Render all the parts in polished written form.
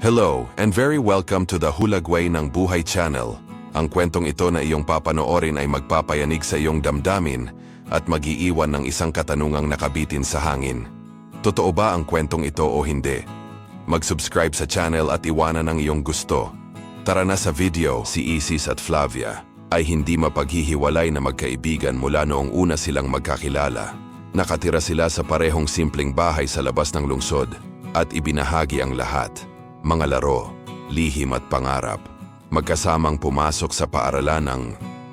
Hello and very welcome to the Hulagway ng Buhay Channel. Ang kwentong ito na iyong papanoorin ay magpapayanig sa iyong damdamin at mag-iiwan ng isang katanungang nakabitin sa hangin. Totoo ba ang kwentong ito o hindi? Mag-subscribe sa channel at iwanan ang iyong gusto. Tara na sa video. Si Isis at Flavia ay hindi mapaghihiwalay na magkaibigan mula noong una silang magkakilala. Nakatira sila sa parehong simpleng bahay sa labas ng lungsod at ibinahagi ang lahat. Mga laro, lihim at pangarap. Magkasamang pumasok sa paaralan ng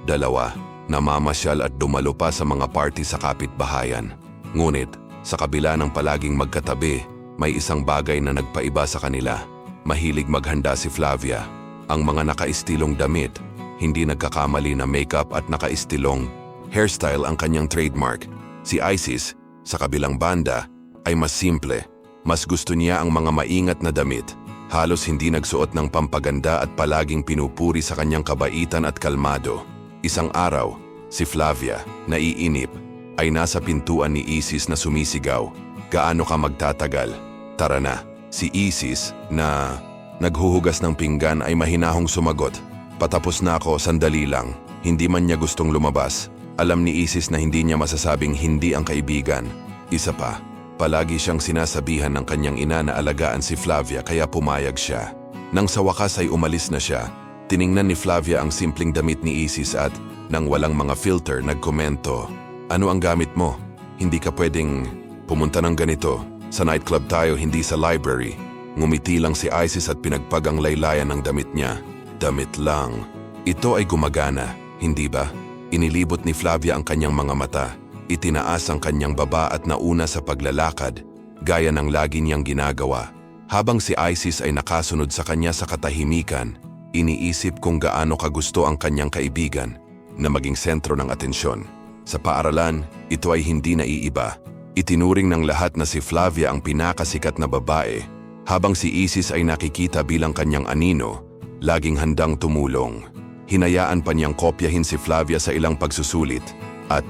dalawa, namamasyal at dumalo pa sa mga party sa kapitbahayan. Ngunit, sa kabila ng palaging magkatabi, may isang bagay na nagpaiba sa kanila. Mahilig maghanda si Flavia. Ang mga nakaistilong damit, hindi nagkakamali na makeup at nakaistilong hairstyle ang kanyang trademark. Si Isis, sa kabilang banda, ay mas simple. Mas gusto niya ang mga maingat na damit. Halos hindi nagsuot ng pampaganda at palaging pinupuri sa kanyang kabaitan at kalmado. Isang araw, si Flavia, naiinip, ay nasa pintuan ni Isis na sumisigaw. Gaano ka magtatagal? Tara na. Si Isis, na naghuhugas ng pinggan ay mahinahong sumagot. Patapos na ako, sandali lang. Hindi man niya gustong lumabas. Alam ni Isis na hindi niya masasabing hindi ang kaibigan. Isa pa. Palagi siyang sinasabihan ng kanyang ina na alagaan si Flavia kaya pumayag siya. Nang sa wakas ay umalis na siya, tiningnan ni Flavia ang simpleng damit ni Isis at, nang walang mga filter, nagkomento, "Ano ang gamit mo? Hindi ka pwedeng pumunta ng ganito. Sa nightclub tayo, hindi sa library." Ngumiti lang si Isis at pinagpag ang laylayan ng damit niya. Damit lang. Ito ay gumagana, hindi ba? Inilibot ni Flavia ang kanyang mga mata. Itinaas ang kanyang baba at nauna sa paglalakad, gaya ng lagi niyang ginagawa. Habang si Isis ay nakasunod sa kanya sa katahimikan, iniisip kung gaano kagusto ang kanyang kaibigan na maging sentro ng atensyon. Sa paaralan, ito ay hindi naiiba. Itinuring ng lahat na si Flavia ang pinakasikat na babae, habang si Isis ay nakikita bilang kanyang anino, laging handang tumulong. Hinayaan pa niyang kopyahin si Flavia sa ilang pagsusulit at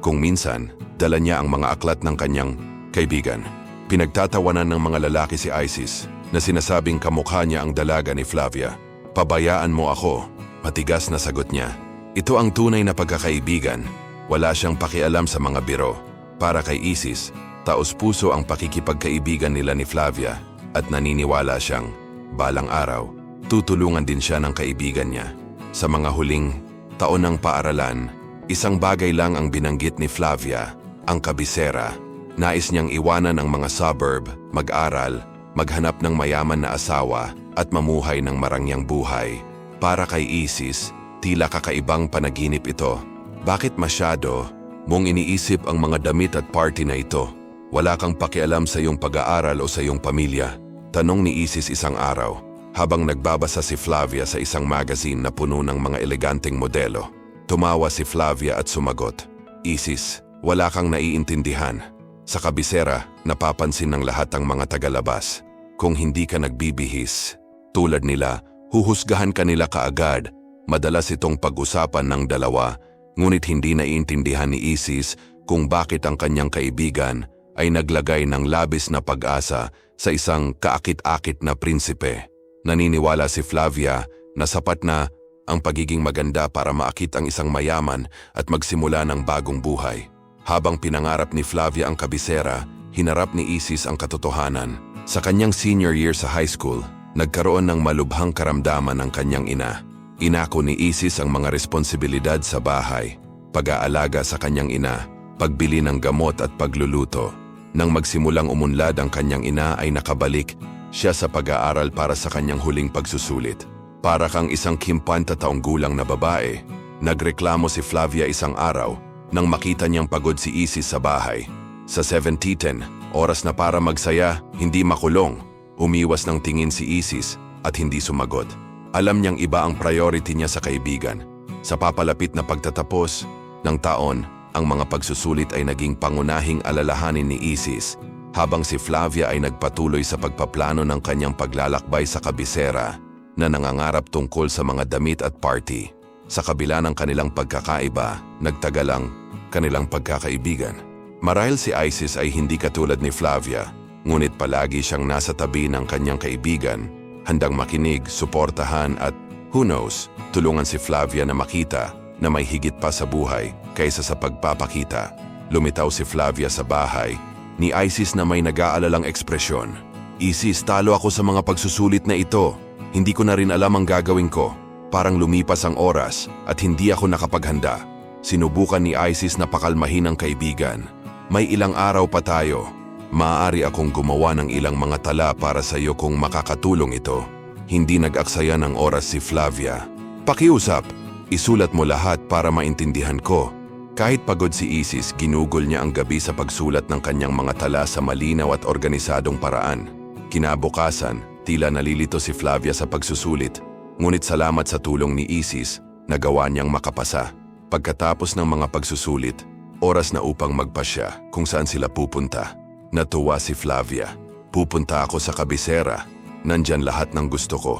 kung minsan, dala niya ang mga aklat ng kanyang kaibigan. Pinagtatawanan ng mga lalaki si Isis na sinasabing kamukha niya ang dalaga ni Flavia. "Pabayaan mo ako," matigas na sagot niya. Ito ang tunay na pagkakaibigan. Wala siyang pakialam sa mga biro. Para kay Isis, taos-puso ang pakikipagkaibigan nila ni Flavia at naniniwala siyang, balang araw, tutulungan din siya ng kaibigan niya. Sa mga huling taon ng paaralan, isang bagay lang ang binanggit ni Flavia, ang kabisera. Nais niyang iwanan ang mga suburb, mag-aral, maghanap ng mayaman na asawa at mamuhay ng marangyang buhay. Para kay Isis, tila kakaibang panaginip ito. Bakit masyado mong iniisip ang mga damit at party na ito? Wala kang pakialam sa iyong pag-aaral o sa iyong pamilya? Tanong ni Isis isang araw, habang nagbabasa si Flavia sa isang magazine na puno ng mga eleganteng modelo. Tumawa si Flavia at sumagot, "Isis, wala kang naiintindihan. Sa kabisera, napapansin ng lahat ang mga tagalabas. Kung hindi ka nagbibihis, tulad nila, huhusgahan ka nila kaagad." Madalas itong pag-usapan ng dalawa, ngunit hindi naiintindihan ni Isis kung bakit ang kanyang kaibigan ay naglagay ng labis na pag-asa sa isang kaakit-akit na prinsipe. Naniniwala si Flavia na sapat na ang pagiging maganda para maakit ang isang mayaman at magsimula ng bagong buhay. Habang pinangarap ni Flavia ang kabisera, hinarap ni Isis ang katotohanan. Sa kanyang senior year sa high school, nagkaroon ng malubhang karamdaman ang kanyang ina. Inako ni Isis ang mga responsibilidad sa bahay, pag-aalaga sa kanyang ina, pagbili ng gamot at pagluluto. Nang magsimulang umunlad ang kanyang ina ay nakabalik siya sa pag-aaral para sa kanyang huling pagsusulit. Para kang isang 50 taong gulang na babae, nagreklamo si Flavia isang araw nang makita niyang pagod si Isis sa bahay. Sa 7:10, oras na para magsaya, hindi makulong. Umiwas ng tingin si Isis at hindi sumagot. Alam niyang iba ang priority niya sa kaibigan. Sa papalapit na pagtatapos ng taon, ang mga pagsusulit ay naging pangunahing alalahanin ni Isis, habang si Flavia ay nagpatuloy sa pagpaplano ng kanyang paglalakbay sa kabisera na nangangarap tungkol sa mga damit at party. Sa kabila ng kanilang pagkakaiba, nagtagal ang kanilang pagkakaibigan. Marahil si Isis ay hindi katulad ni Flavia, ngunit palagi siyang nasa tabi ng kanyang kaibigan handang makinig, suportahan at, who knows, tulungan si Flavia na makita na may higit pa sa buhay kaysa sa pagpapakita. Lumitaw si Flavia sa bahay ni Isis na may nag-aalalang ekspresyon. Isis, talo ako sa mga pagsusulit na ito. Hindi ko na rin alam ang gagawin ko. Parang lumipas ang oras at hindi ako nakapaghanda. Sinubukan ni Isis na pakalmahin ang kaibigan. May ilang araw pa tayo. Maaari akong gumawa ng ilang mga tala para sa iyo kung makakatulong ito. Hindi nag-aksaya ng oras si Flavia. Pakiusap, isulat mo lahat para maintindihan ko. Kahit pagod si Isis, ginugol niya ang gabi sa pagsulat ng kanyang mga tala sa malinaw at organisadong paraan. Kinabukasan, tila nalilito si Flavia sa pagsusulit. Ngunit salamat sa tulong ni Isis, nagawa niyang makapasa. Pagkatapos ng mga pagsusulit, oras na upang magpasya kung saan sila pupunta. Natuwa si Flavia. Pupunta ako sa kabisera. Nandyan lahat ng gusto ko.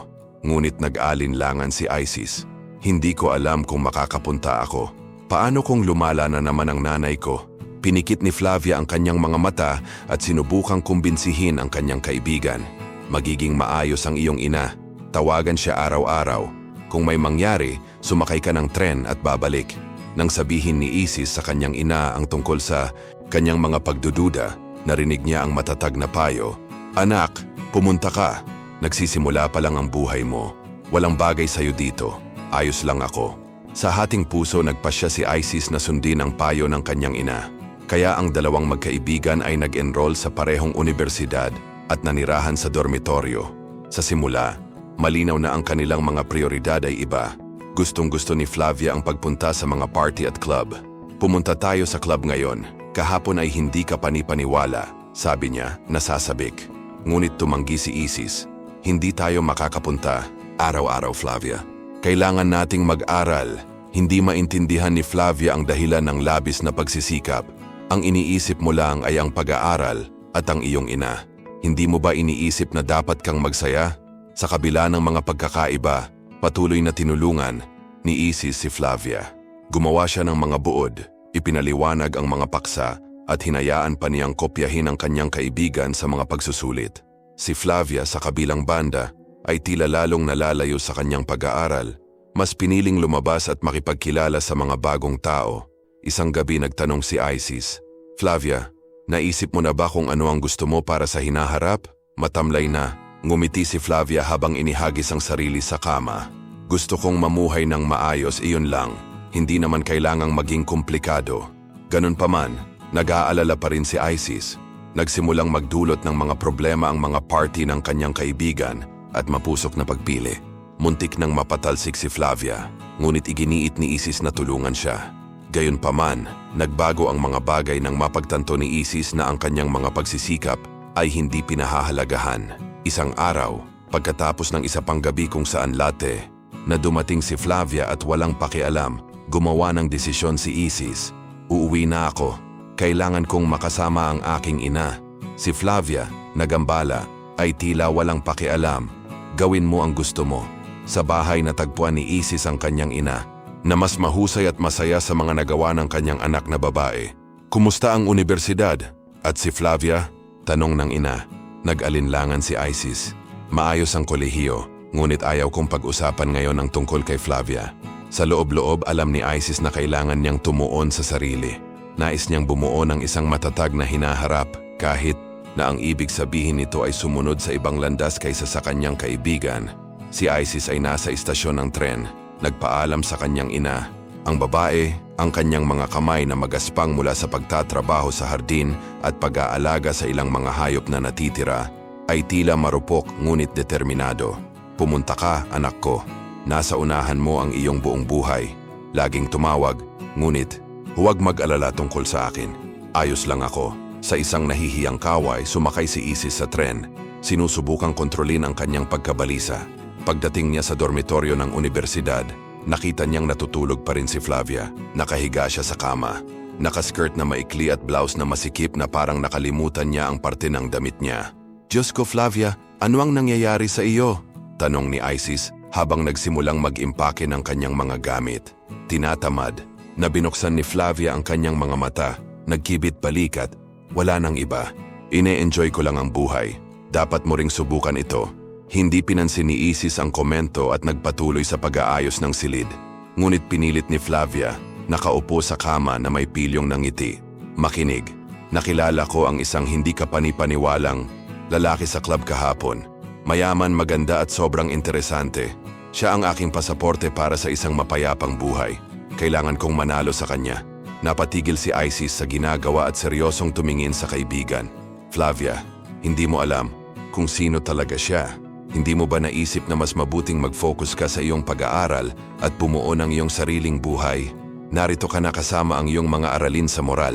Ngunit nag-alinlangan si Isis. Hindi ko alam kung makakapunta ako. Paano kung lumala na naman ang nanay ko? Pinikit ni Flavia ang kanyang mga mata at sinubukang kumbinsihin ang kanyang kaibigan. Magiging maayos ang iyong ina. Tawagan siya araw-araw. Kung may mangyari, sumakay ka ng tren at babalik. Nang sabihin ni Isis sa kanyang ina ang tungkol sa kanyang mga pagdududa, narinig niya ang matatag na payo. Anak, pumunta ka. Nagsisimula pa lang ang buhay mo. Walang bagay sa'yo dito. Ayos lang ako. Sa hating puso nagpasya si Isis na sundin ang payo ng kanyang ina. Kaya ang dalawang magkaibigan ay nag-enroll sa parehong universidad at nanirahan sa dormitoryo. Sa simula, malinaw na ang kanilang mga prioridad ay iba. Gustong-gusto ni Flavia ang pagpunta sa mga party at club. Pumunta tayo sa club ngayon. Kahapon ay hindi ka panipaniwala, sabi niya, nasasabik. Ngunit tumanggi si Isis. Hindi tayo makakapunta. Araw-araw, Flavia. Kailangan nating mag-aral. Hindi maintindihan ni Flavia ang dahilan ng labis na pagsisikap. Ang iniisip mo lang ay ang pag-aaral at ang iyong ina. Hindi mo ba iniisip na dapat kang magsaya? Sa kabila ng mga pagkakaiba, patuloy na tinulungan ni Isis si Flavia. Gumawa siya ng mga buod. Ipinaliwanag ang mga paksa at hinayaan pa niyang kopyahin ang kanyang kaibigan sa mga pagsusulit. Si Flavia sa kabilang banda ay tila lalong nalalayo sa kanyang pag-aaral. Mas piniling lumabas at makipagkilala sa mga bagong tao. Isang gabi nagtanong si Isis, Flavia, naisip mo na ba kung ano ang gusto mo para sa hinaharap? Matamlay na, ngumiti si Flavia habang inihagis ang sarili sa kama. Gusto kong mamuhay ng maayos, iyon lang. Hindi naman kailangang maging komplikado. Ganun pa man, nag-aalala pa rin si Isis. Nagsimulang magdulot ng mga problema ang mga party ng kanyang kaibigan at mapusok na pagpili. Muntik nang mapatalsik si Flavia, ngunit iginiit ni Isis na tulungan siya. Gayunpaman, nagbago ang mga bagay nang mapagtanto ni Isis na ang kanyang mga pagsisikap ay hindi pinahahalagahan. Isang araw, pagkatapos ng isa pang gabi kung saan latte, na dumating si Flavia at walang pakialam, gumawa ng desisyon si Isis. Uuwi na ako. Kailangan kong makasama ang aking ina. Si Flavia, nagambala, ay tila walang pakialam. Gawin mo ang gusto mo. Sa bahay natagpuan ni Isis ang kanyang ina, na mas mahusay at masaya sa mga nagawa ng kanyang anak na babae. Kumusta ang universidad? At si Flavia? Tanong ng ina. Nag-alinlangan si Isis. Maayos ang kolehiyo, ngunit ayaw kong pag-usapan ngayon ang tungkol kay Flavia. Sa loob-loob alam ni Isis na kailangan niyang tumuon sa sarili. Nais niyang bumuo ng isang matatag na hinaharap kahit na ang ibig sabihin nito ay sumunod sa ibang landas kaysa sa kanyang kaibigan. Si Isis ay nasa istasyon ng tren. Nagpaalam sa kanyang ina. Ang babae, ang kanyang mga kamay na magaspang mula sa pagtatrabaho sa hardin at pag-aalaga sa ilang mga hayop na natitira, ay tila marupok ngunit determinado. Pumunta ka, anak ko. Nasa unahan mo ang iyong buong buhay. Laging tumawag, ngunit huwag mag-alala tungkol sa akin. Ayos lang ako. Sa isang nahihiyang kaway, sumakay si Isis sa tren. Sinusubukang kontrolin ang kanyang pagkabalisa. Pagdating niya sa dormitoryo ng universidad, nakita niyang natutulog pa rin si Flavia. Nakahiga siya sa kama. Nakaskirt na maikli at blouse na masikip na parang nakalimutan niya ang parte ng damit niya. Diyos ko, Flavia, ano ang nangyayari sa iyo? Tanong ni Isis habang nagsimulang mag-impake ng kanyang mga gamit. Tinatamad, na binuksan ni Flavia ang kanyang mga mata, nagkibit balikat, wala nang iba. Ine-enjoy ko lang ang buhay. Dapat mo ring subukan ito. Hindi pinansin ni Isis ang komento at nagpatuloy sa pag-aayos ng silid. Ngunit pinilit ni Flavia, nakaupo sa kama na may pilyong ng ngiti. Makinig, nakilala ko ang isang hindi kapanipaniwalang lalaki sa club kahapon. Mayaman, maganda at sobrang interesante. Siya ang aking pasaporte para sa isang mapayapang buhay. Kailangan kong manalo sa kanya. Napatigil si Isis sa ginagawa at seryosong tumingin sa kaibigan. Flavia, hindi mo alam kung sino talaga siya. Hindi mo ba naisip na mas mabuting mag-focus ka sa iyong pag-aaral at bumuo ng iyong sariling buhay? Narito ka na kasama ang iyong mga aralin sa moral.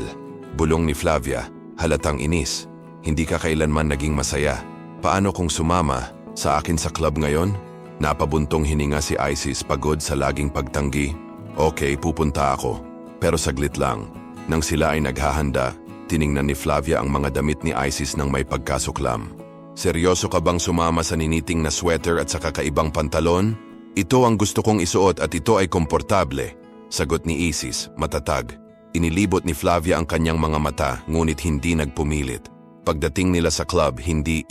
Bulong ni Flavia, halatang inis. Hindi ka kailanman naging masaya. Paano kung sumama sa akin sa club ngayon? Napabuntong hininga si Isis, pagod sa laging pagtanggi. Okay, pupunta ako. Pero saglit lang. Nang sila ay naghahanda, tiningnan ni Flavia ang mga damit ni Isis nang may pagkasuklam. Seryoso ka bang sumama sa niniting na sweater at sa kakaibang pantalon? Ito ang gusto kong isuot at ito ay komportable. Sagot ni Isis, matatag. Inilibot ni Flavia ang kanyang mga mata, ngunit hindi nagpumilit. Pagdating nila sa club, hindi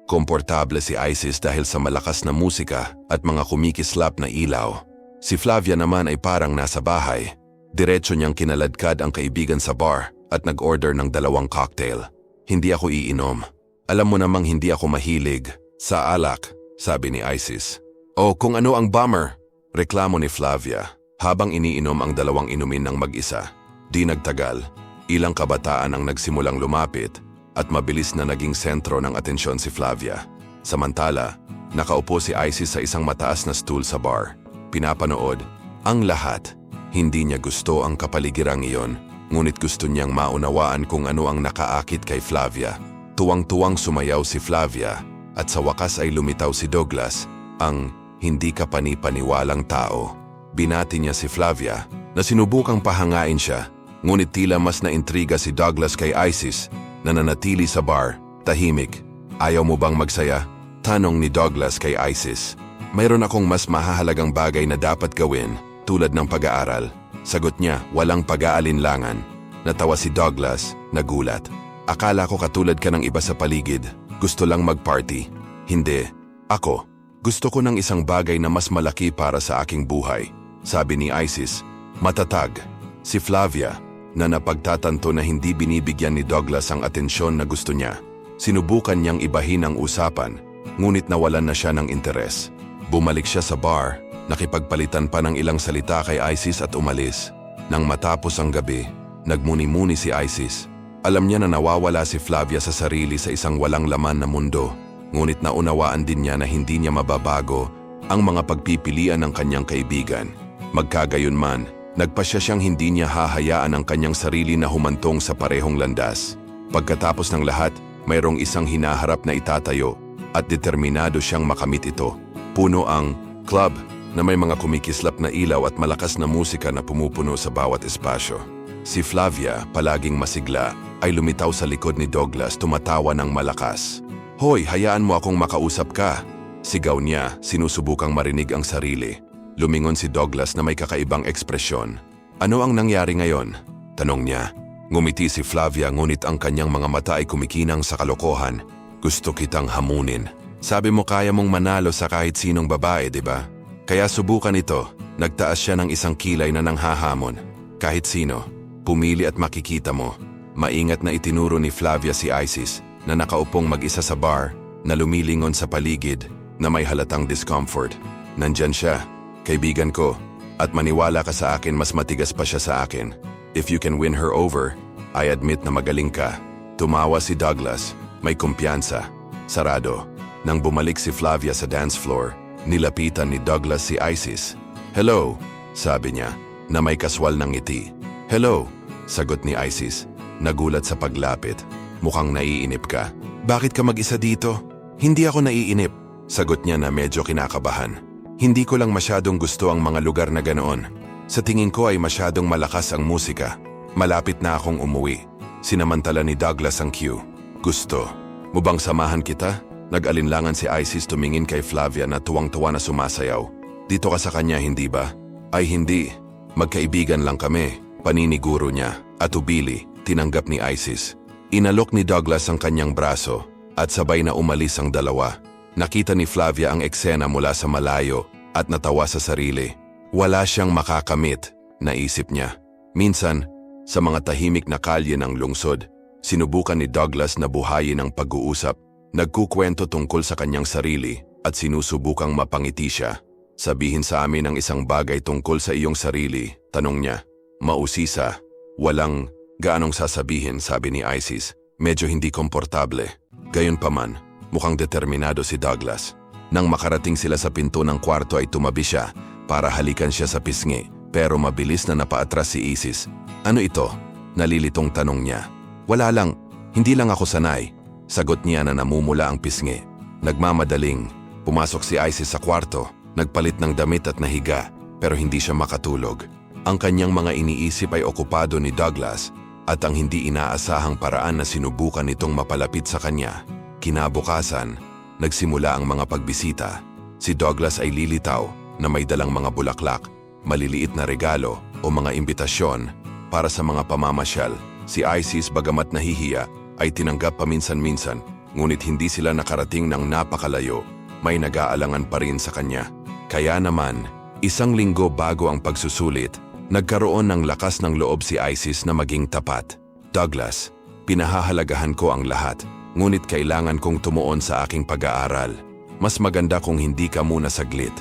komportable si Isis dahil sa malakas na musika at mga kumikislap na ilaw. Si Flavia naman ay parang nasa bahay. Diretso niyang kinaladkad ang kaibigan sa bar at nag-order ng 2 cocktail. Hindi ako iinom. Alam mo namang hindi ako mahilig sa alak, sabi ni Isis. O kung ano ang bummer, reklamo ni Flavia habang iniinom ang 2 inumin ng mag-isa. Di nagtagal, ilang kabataan ang nagsimulang lumapit at mabilis na naging sentro ng atensyon si Flavia. Samantala, nakaupo si Isis sa isang mataas na stool sa bar. Pinapanood ang lahat. Hindi niya gusto ang kapaligirang iyon, ngunit gusto niyang maunawaan kung ano ang nakaakit kay Flavia. Tuwang-tuwang sumayaw si Flavia at sa wakas ay lumitaw si Douglas, ang hindi kapanipaniwalang tao. Binati niya si Flavia na sinubukang pahangain siya, ngunit tila mas naintriga si Douglas kay Isis na nanatili sa bar, tahimik. Ayaw mo bang magsaya? Tanong ni Douglas kay Isis. Mayroon akong mas mahahalagang bagay na dapat gawin, tulad ng pag-aaral. Sagot niya, walang pag-aalinlangan. Natawa si Douglas, nagulat. Akala ko katulad ka ng iba sa paligid. Gusto lang mag-party. Hindi. Ako. Gusto ko ng isang bagay na mas malaki para sa aking buhay. Sabi ni Isis. Matatag. Si Flavia, na napagtatanto na hindi binibigyan ni Douglas ang atensyon na gusto niya. Sinubukan niyang ibahin ang usapan, ngunit nawalan na siya ng interes. Bumalik siya sa bar, nakipagpalitan pa ng ilang salita kay Isis at umalis. Nang matapos ang gabi, nagmuni-muni si Isis. Alam niya na nawawala si Flavia sa sarili sa isang walang laman na mundo, ngunit naunawaan din niya na hindi niya mababago ang mga pagpipilian ng kanyang kaibigan. Magkagayunman, nagpasya siyang hindi niya hahayaan ang kanyang sarili na humantong sa parehong landas. Pagkatapos ng lahat, mayroong isang hinaharap na itatayo at determinado siyang makamit ito. Puno ang club na may mga kumikislap na ilaw at malakas na musika na pumupuno sa bawat espasyo. Si Flavia, palaging masigla, ay lumitaw sa likod ni Douglas, tumatawa ng malakas. Hoy, hayaan mo akong makausap ka. Sigaw niya, sinusubukang marinig ang sarili. Lumingon si Douglas na may kakaibang ekspresyon. Ano ang nangyari ngayon? Tanong niya. Ngumiti si Flavia, ngunit ang kanyang mga mata ay kumikinang sa kalokohan. Gusto kitang hamunin. Sabi mo kaya mong manalo sa kahit sinong babae, di ba? Kaya subukan ito. Nagtaas siya ng isang kilay na nanghahamon. Kahit sino. Pumili at makikita mo. Maingat na itinuro ni Flavia si Isis na nakaupong mag-isa sa bar, na lumilingon sa paligid, na may halatang discomfort. Nandyan siya, kaibigan ko, at maniwala ka sa akin, mas matigas pa siya sa akin. If you can win her over, I admit na magaling ka. Tumawa si Douglas, may kumpiyansa. Sarado. Nang bumalik si Flavia sa dance floor, nilapitan ni Douglas si Isis. Hello, sabi niya, na may kaswal ng ngiti. Hello, sagot ni Isis. Nagulat sa paglapit. Mukhang naiinip ka. Bakit ka mag-isa dito? Hindi ako naiinip, sagot niya na medyo kinakabahan. Hindi ko lang masyadong gusto ang mga lugar na ganoon. Sa tingin ko ay masyadong malakas ang musika. Malapit na akong umuwi. Sinamantala ni Douglas ang cue. Gusto mo bang samahan kita? Nag-alinlangan si Isis, tumingin kay Flavia na tuwang-tuwa na sumasayaw. Dito ka sa kanya, hindi ba? Ay hindi. Magkaibigan lang kami. Paniniguro niya, at ubili, tinanggap ni Isis. Inalok ni Douglas ang kanyang braso at sabay na umalis ang dalawa. Nakita ni Flavia ang eksena mula sa malayo at natawa sa sarili. Wala siyang makakamit, naisip niya. Minsan, sa mga tahimik na kalye ng lungsod, sinubukan ni Douglas na buhayin ang pag-uusap. Nagkukwento tungkol sa kanyang sarili at sinusubukang mapangiti siya. Sabihin sa amin ang isang bagay tungkol sa iyong sarili, tanong niya. Mausisa, walang gaanong sasabihin, sabi ni Isis. Medyo hindi komportable. Gayunpaman, mukhang determinado si Douglas. Nang makarating sila sa pinto ng kwarto ay tumabi siya para halikan siya sa pisngi, pero mabilis na napaatras si Isis. Ano ito? Nalilitong tanong niya. Wala lang, hindi lang ako sanay. Sagot niya na namumula ang pisngi. Nagmamadaling, pumasok si Isis sa kwarto, nagpalit ng damit at nahiga, pero hindi siya makatulog. Ang kanyang mga iniisip ay okupado ni Douglas at ang hindi inaasahang paraan na sinubukan nitong mapalapit sa kanya. Kinabukasan, nagsimula ang mga pagbisita. Si Douglas ay lilitaw na may dalang mga bulaklak, maliliit na regalo o mga imbitasyon para sa mga pamamasyal. Si Isis, bagamat nahihiya, ay tinanggap paminsan-minsan, ngunit hindi sila nakarating ng napakalayo. May nag-aalangan pa rin sa kanya. Kaya naman, 1 linggo bago ang pagsusulit, nagkaroon ng lakas ng loob si Isis na maging tapat. Douglas, pinahahalagahan ko ang lahat, ngunit kailangan kong tumuon sa aking pag-aaral. Mas maganda kung hindi ka muna saglit.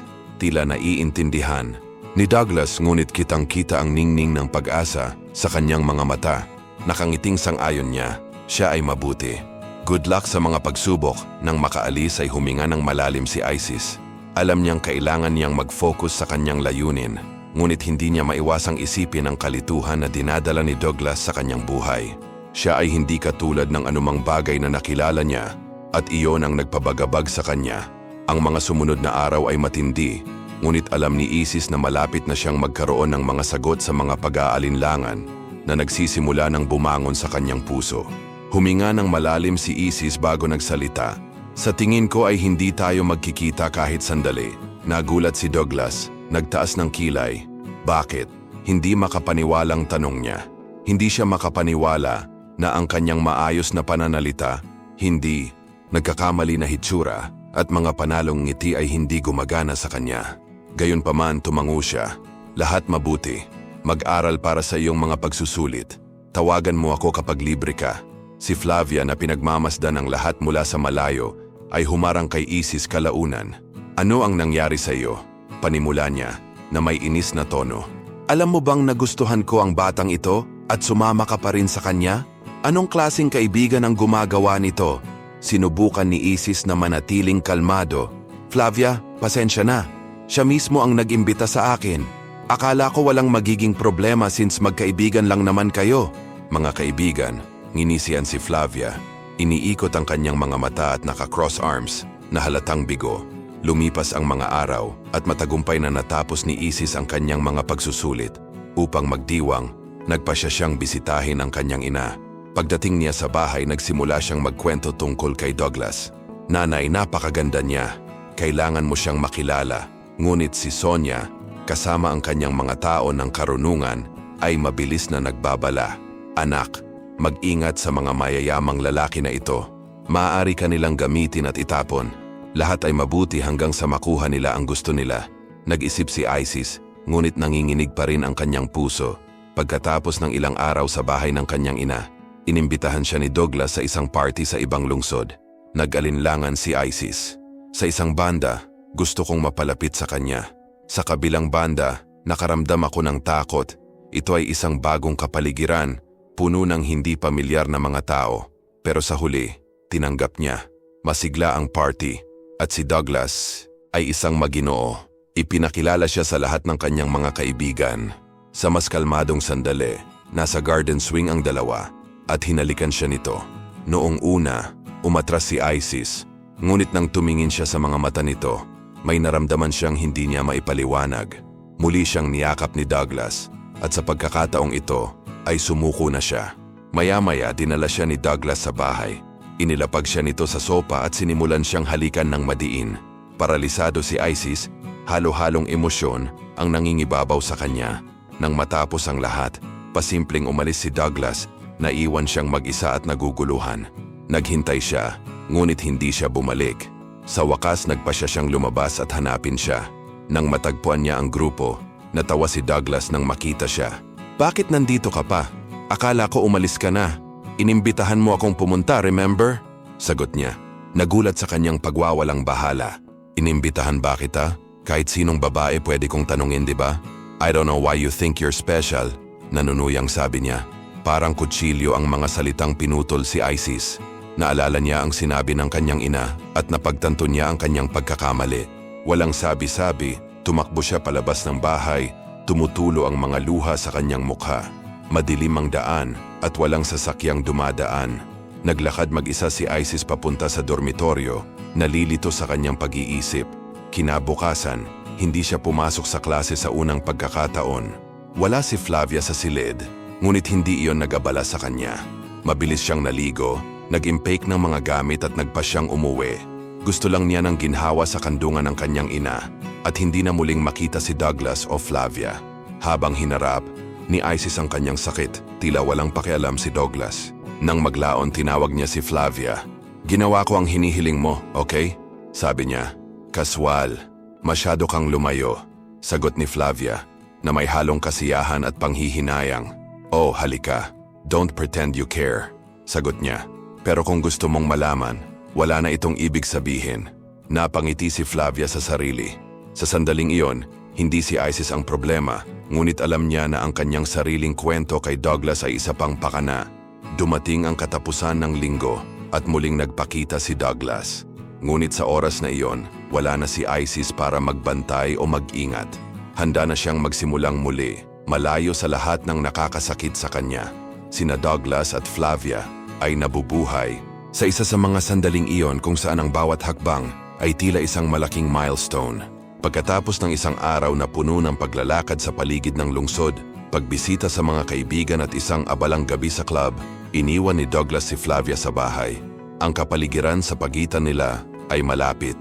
Tila naiintindihan ni Douglas, ngunit kitang-kita ang ningning ng pag-asa sa kanyang mga mata. Nakangiting sang-ayon niya, siya ay mabuti. Good luck sa mga pagsubok. Nang makaalis ay huminga ng malalim si Isis. Alam niyang kailangan niyang mag-focus sa kanyang layunin, ngunit hindi niya maiwasang isipin ang kalituhan na dinadala ni Douglas sa kanyang buhay. Siya ay hindi katulad ng anumang bagay na nakilala niya at iyon ang nagpabagabag sa kanya. Ang mga sumunod na araw ay matindi, ngunit alam ni Isis na malapit na siyang magkaroon ng mga sagot sa mga pag-aalinlangan na nagsisimula ng bumangon sa kanyang puso. Huminga ng malalim si Isis bago nagsalita. Sa tingin ko ay hindi tayo magkikita kahit sandali. Nagulat si Douglas, nagtaas ng kilay. Bakit? Hindi makapaniwalang tanong niya. Hindi siya makapaniwala na ang kanyang maayos na pananalita, hindi, nagkakamali na hitsura at mga panalong ngiti ay hindi gumagana sa kanya. Gayunpaman tumango siya. Lahat mabuti. Mag-aral para sa iyong mga pagsusulit. Tawagan mo ako kapag libre ka. Si Flavia na pinagmamasdan ang lahat mula sa malayo ay humarang kay Isis kalaunan. Ano ang nangyari sa iyo? Panimula niya na may inis na tono. Alam mo bang nagustuhan ko ang batang ito at sumama ka pa rin sa kanya? Anong klaseng kaibigan ang gumagawa nito? Sinubukan ni Isis na manatiling kalmado. Flavia, pasensya na. Siya mismo ang nag-imbita sa akin. Akala ko walang magiging problema since magkaibigan lang naman kayo. Mga kaibigan, nginisian si Flavia. Iniikot ang kanyang mga mata at naka-cross arms na halatang bigo. Lumipas ang mga araw at matagumpay na natapos ni Isis ang kanyang mga pagsusulit. Upang magdiwang, nagpasya siyang bisitahin ang kanyang ina. Pagdating niya sa bahay, nagsimula siyang magkwento tungkol kay Douglas. Nanay, napakaganda niya. Kailangan mo siyang makilala. Ngunit si Sonia, kasama ang kanyang mga tao ng karunungan, ay mabilis na nagbabala. Anak, mag-ingat sa mga mayayamang lalaki na ito. Maaari ka nilang gamitin at itapon. Lahat ay mabuti hanggang sa makuha nila ang gusto nila. Nag-isip si Isis, ngunit nanginginig pa rin ang kanyang puso. Pagkatapos ng ilang araw sa bahay ng kanyang ina, inimbitahan siya ni Douglas sa isang party sa ibang lungsod. Nag-alinlangan si Isis. Sa isang banda, gusto kong mapalapit sa kanya. Sa kabilang banda, nakaramdam ako ng takot. Ito ay isang bagong kapaligiran, puno ng hindi pamilyar na mga tao. Pero sa huli, tinanggap niya. Masigla ang party, at si Douglas ay isang maginoo. Ipinakilala siya sa lahat ng kanyang mga kaibigan. Sa mas kalmadong sandali, nasa garden swing ang dalawa, at hinalikan siya nito. Noong una, umatras si Isis, ngunit nang tumingin siya sa mga mata nito, may naramdaman siyang hindi niya maipaliwanag. Muli siyang niyakap ni Douglas, at sa pagkakataong ito, ay sumuko na siya. Maya-maya dinala siya ni Douglas sa bahay. Inilapag siya nito sa sopa at sinimulan siyang halikan ng madiin. Paralisado si Isis, halo-halong emosyon ang nangingibabaw sa kanya. Nang matapos ang lahat, pasimpleng umalis si Douglas, naiwan siyang mag-isa at naguguluhan. Naghintay siya, ngunit hindi siya bumalik. Sa wakas nagpasya siyang lumabas at hanapin siya. Nang matagpuan niya ang grupo, natawa si Douglas nang makita siya. "Bakit nandito ka pa? Akala ko umalis ka na. Inimbitahan mo akong pumunta, remember?" Sagot niya. Nagulat sa kanyang pagwawalang bahala. "Inimbitahan ba kita? Kahit sinong babae pwede kong tanungin, di ba? I don't know why you think you're special." Nanunuyang sabi niya. Parang kutsilyo ang mga salitang pinutol si Isis. Naalala niya ang sinabi ng kanyang ina at napagtanto niya ang kanyang pagkakamali. Walang sabi-sabi, tumakbo siya palabas ng bahay, tumutulo ang mga luha sa kanyang mukha. Madilim ang daan at walang sasakyang dumadaan. Naglakad mag-isa si Isis papunta sa dormitoryo, nalilito sa kanyang pag-iisip. Kinabukasan, hindi siya pumasok sa klase sa unang pagkakataon. Wala si Flavia sa silid, ngunit hindi iyon nag-abala sa kanya. Mabilis siyang naligo, nag-impake ng mga gamit at nagpa siyang umuwi. Gusto lang niya ng ginhawa sa kandungan ng kanyang ina at hindi na muling makita si Douglas o Flavia. Habang hinarap, ni Isis ang kanyang sakit, tila walang pakialam si Douglas. Nang maglaon, tinawag niya si Flavia. "Ginawa ko ang hinihiling mo, okay?" Sabi niya. "Kaswal, masyado kang lumayo." Sagot ni Flavia, na may halong kasiyahan at panghihinayang. "Oh, halika. Don't pretend you care." Sagot niya. "Pero kung gusto mong malaman, wala na itong ibig sabihin." Napangiti si Flavia sa sarili. Sa sandaling iyon, hindi si Isis ang problema, ngunit alam niya na ang kanyang sariling kwento kay Douglas ay isa pang pakana. Dumating ang katapusan ng linggo at muling nagpakita si Douglas. Ngunit sa oras na iyon, wala na si Isis para magbantay o mag-ingat. Handa na siyang magsimulang muli, malayo sa lahat ng nakakasakit sa kanya. Sina Douglas at Flavia ay nabubuhay sa isa sa mga sandaling iyon kung saan ang bawat hakbang ay tila isang malaking milestone. Pagkatapos ng isang araw na puno ng paglalakad sa paligid ng lungsod, pagbisita sa mga kaibigan at isang abalang gabi sa club, iniwan ni Douglas si Flavia sa bahay. Ang kapaligiran sa pagitan nila ay malapit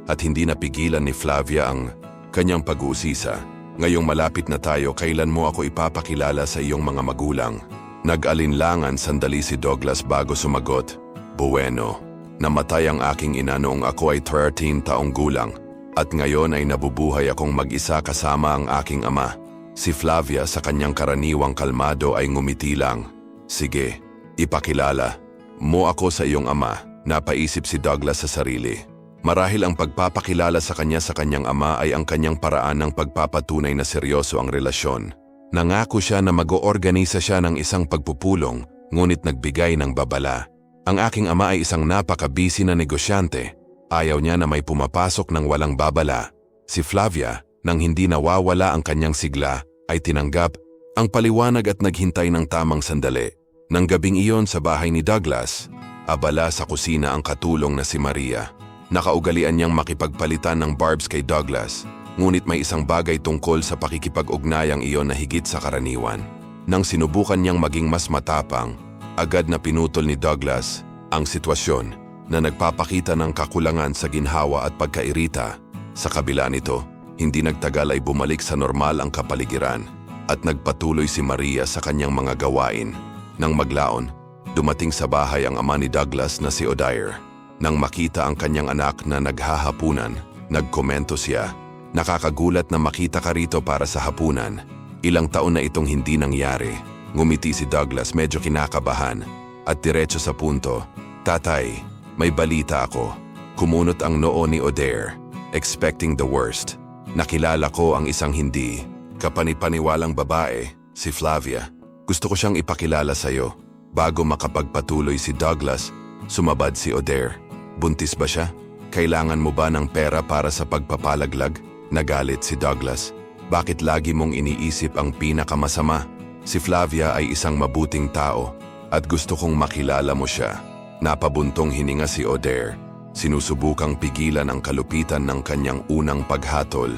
at hindi napigilan ni Flavia ang kanyang pag-uusisa. "Ngayong malapit na tayo, kailan mo ako ipapakilala sa iyong mga magulang?" Nag-alinlangan sandali si Douglas bago sumagot. "Bueno, namatay ang aking ina noong ako ay 13 taong gulang at ngayon ay nabubuhay akong mag-isa kasama ang aking ama." Si Flavia sa kanyang karaniwang kalmado ay ngumiti lang. "Sige, ipakilala mo ako sa iyong ama," napaisip si Douglas sa sarili. Marahil ang pagpapakilala sa kanyang ama ay ang kanyang paraan ng pagpapatunay na seryoso ang relasyon. Nangako siya na mag-oorganisa siya ng isang pagpupulong, ngunit nagbigay ng babala. "Ang aking ama ay isang napaka-busy na negosyante. Ayaw niya na may pumapasok ng walang babala." Si Flavia, nang hindi nawawala ang kanyang sigla, ay tinanggap ang paliwanag at naghintay ng tamang sandali. Nang gabing iyon sa bahay ni Douglas, abala sa kusina ang katulong na si Maria. Nakaugalian niyang makipagpalitan ng barbs kay Douglas, ngunit may isang bagay tungkol sa pakikipag-ugnayang iyon na higit sa karaniwan. Nang sinubukan niyang maging mas matapang, agad na pinutol ni Douglas ang sitwasyon na nagpapakita ng kakulangan sa ginhawa at pagkairita. Sa kabila nito, hindi nagtagal ay bumalik sa normal ang kapaligiran at nagpatuloy si Maria sa kanyang mga gawain. Nang maglaon, dumating sa bahay ang ama ni Douglas na si Odair. Nang makita ang kanyang anak na naghahapunan, nagkomento siya. "Nakakagulat na makita ka rito para sa hapunan. Ilang taon na itong hindi nangyari." Ngumiti si Douglas, medyo kinakabahan at diretso sa punto. "Tatay, may balita ako." Kumunot ang noo ni Odair, expecting the worst. "Nakilala ko ang isang hindi kapanipaniwalang babae, si Flavia. Gusto ko siyang ipakilala sa'yo." Bago makapagpatuloy si Douglas, sumabad si Odair. "Buntis ba siya? Kailangan mo ba ng pera para sa pagpapalaglag?" Nagalit si Douglas. "Bakit lagi mong iniisip ang pinakamasama? Si Flavia ay isang mabuting tao at gusto kong makilala mo siya." Napabuntong hininga si Odair. Sinusubukang pigilan ang kalupitan ng kanyang unang paghatol.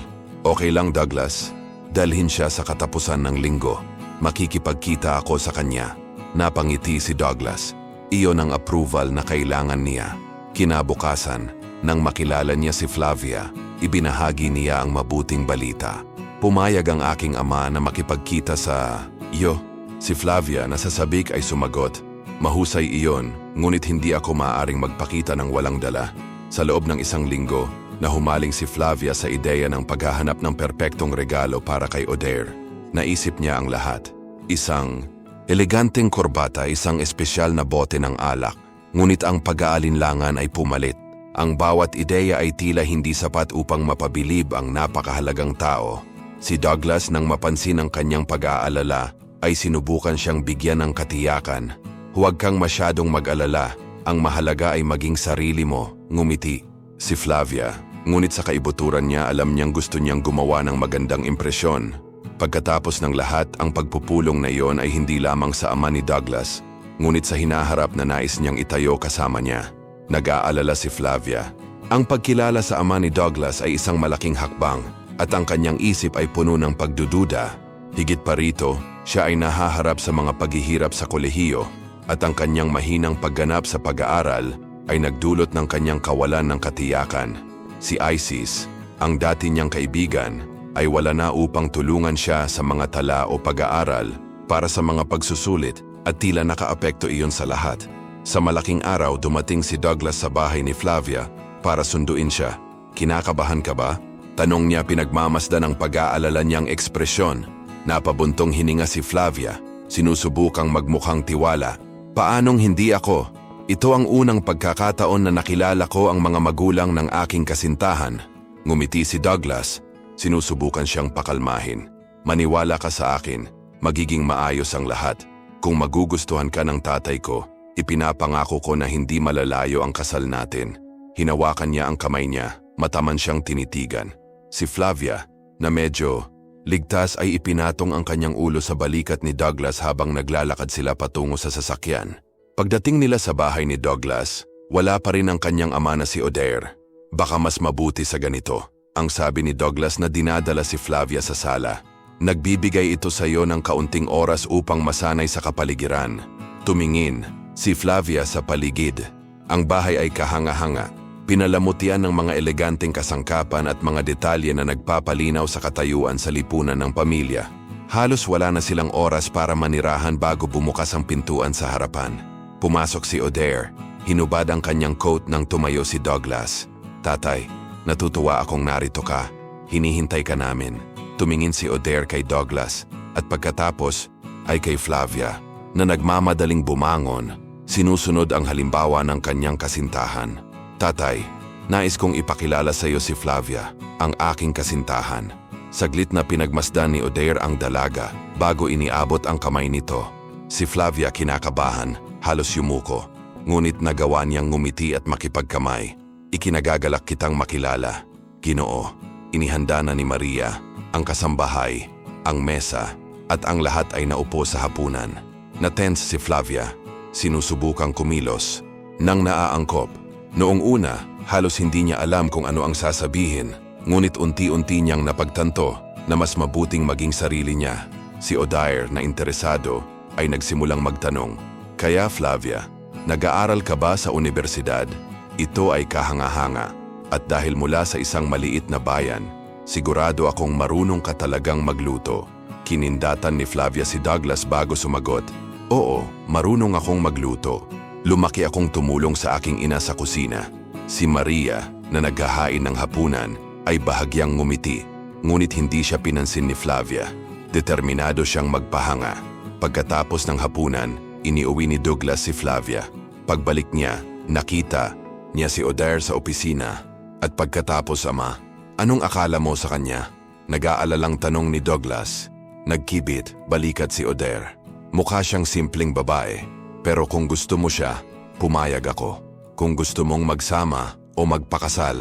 "Okay lang, Douglas. Dalhin siya sa katapusan ng linggo. Makikipagkita ako sa kanya." Napangiti si Douglas. Iyon ang approval na kailangan niya. Kinabukasan, nang makilala niya si Flavia, ibinahagi niya ang mabuting balita. "Pumayag ang aking ama na makipagkita sa iyo." Si Flavia na sasabik ay sumagot. "Mahusay iyon, ngunit hindi ako maaaring magpakita ng walang dala." Sa loob ng isang linggo, nahumaling si Flavia sa ideya ng paghahanap ng perpektong regalo para kay Odair. Naisip niya ang lahat. Isang eleganteng korbata, isang espesyal na bote ng alak. Ngunit ang pag-aalinlangan ay pumalit. Ang bawat ideya ay tila hindi sapat upang mapabilib ang napakahalagang tao. Si Douglas, nang mapansin ang kanyang pag-aalala, ay sinubukan siyang bigyan ng katiyakan. Huwag kang masyadong mag-alala. Ang mahalaga ay maging sarili mo. Ngumiti si Flavia. Ngunit sa kaibuturan niya, alam niyang gusto niyang gumawa ng magandang impresyon. Pagkatapos ng lahat, ang pagpupulong na iyon ay hindi lamang sa ama ni Douglas, ngunit sa hinaharap na nais niyang itayo kasama niya. Nag-aalala si Flavia. Ang pagkilala sa ama ni Douglas ay isang malaking hakbang at ang kanyang isip ay puno ng pagdududa. Higit pa rito, siya ay nahaharap sa mga paghihirap sa kolehiyo at ang kanyang mahinang pagganap sa pag-aaral ay nagdulot ng kanyang kawalan ng katiyakan. Si Isis, ang dati niyang kaibigan, ay wala na upang tulungan siya sa mga tala o pag-aaral para sa mga pagsusulit at tila nakaapekto iyon sa lahat. Sa malaking araw, dumating si Douglas sa bahay ni Flavia para sunduin siya. Kinakabahan ka ba? Tanong niya, pinagmamasdan ng pag-aalala niyang ekspresyon. Napabuntong hininga si Flavia, sinusubukang magmukhang tiwala. Paanong hindi ako? Ito ang unang pagkakataon na nakilala ko ang mga magulang ng aking kasintahan. Ngumiti si Douglas, sinusubukan siyang pakalmahin. Maniwala ka sa akin, magiging maayos ang lahat. Kung magugustuhan ka ng tatay ko, ipinapangako ko na hindi malalayo ang kasal natin. Hinawakan niya ang kamay niya, mataman siyang tinitigan. Si Flavia, na medyo ligtas, ay ipinatong ang kanyang ulo sa balikat ni Douglas habang naglalakad sila patungo sa sasakyan. Pagdating nila sa bahay ni Douglas, wala pa rin ang kanyang ama na si Odair. Baka mas mabuti sa ganito, ang sabi ni Douglas na dinadala si Flavia sa sala. Nagbibigay ito sa iyo ng kaunting oras upang masanay sa kapaligiran. Tumingin si Flavia sa paligid. Ang bahay ay kahanga-hanga. Pinalamutian ng mga eleganteng kasangkapan at mga detalye na nagpapalinaw sa katayuan sa lipunan ng pamilya. Halos wala na silang oras para manirahan bago bumukas ang pintuan sa harapan. Pumasok si Odair. Hinubad ang kanyang coat nang tumayo si Douglas. Tatay, natutuwa akong narito ka. Hinihintay ka namin. Tumingin si Odair kay Douglas at pagkatapos ay kay Flavia na nagmamadaling bumangon. Sinusunod ang halimbawa ng kanyang kasintahan. Tatay, nais kong ipakilala sa iyo si Flavia, ang aking kasintahan. Saglit na pinagmasdan ni Odair ang dalaga bago iniabot ang kamay nito. Si Flavia kinakabahan, halos yumuko. Ngunit nagawa niyang ngumiti at makipagkamay. Ikinagagalak kitang makilala. Ginoo, inihanda na ni Maria ang kasambahay, ang mesa, at ang lahat ay naupo sa hapunan. Natense si Flavia, sinusubukang kumilos, nang naaangkop. Noong una, halos hindi niya alam kung ano ang sasabihin, ngunit unti-unti niyang napagtanto na mas mabuting maging sarili niya. Si Odair, na interesado, ay nagsimulang magtanong, "Kaya Flavia, nag-aaral ka ba sa universidad?" Ito ay kahanga-hanga, at dahil mula sa isang maliit na bayan, sigurado akong marunong ka talagang magluto. Kinindatan ni Flavia si Douglas bago sumagot, "Oo, marunong akong magluto. Lumaki akong tumulong sa aking ina sa kusina." Si Maria, na naghahain ng hapunan, ay bahagyang ngumiti, ngunit hindi siya pinansin ni Flavia. Determinado siyang magpahanga. Pagkatapos ng hapunan, iniuwi ni Douglas si Flavia. Pagbalik niya, nakita niya si Odair sa opisina. At pagkatapos, "Ama, anong akala mo sa kanya?" Nag-aalalang tanong ni Douglas. Nagkibit, balikat si Odair. "Mukha siyang simpleng babae, pero kung gusto mo siya, pumayag ako. Kung gusto mong magsama o magpakasal,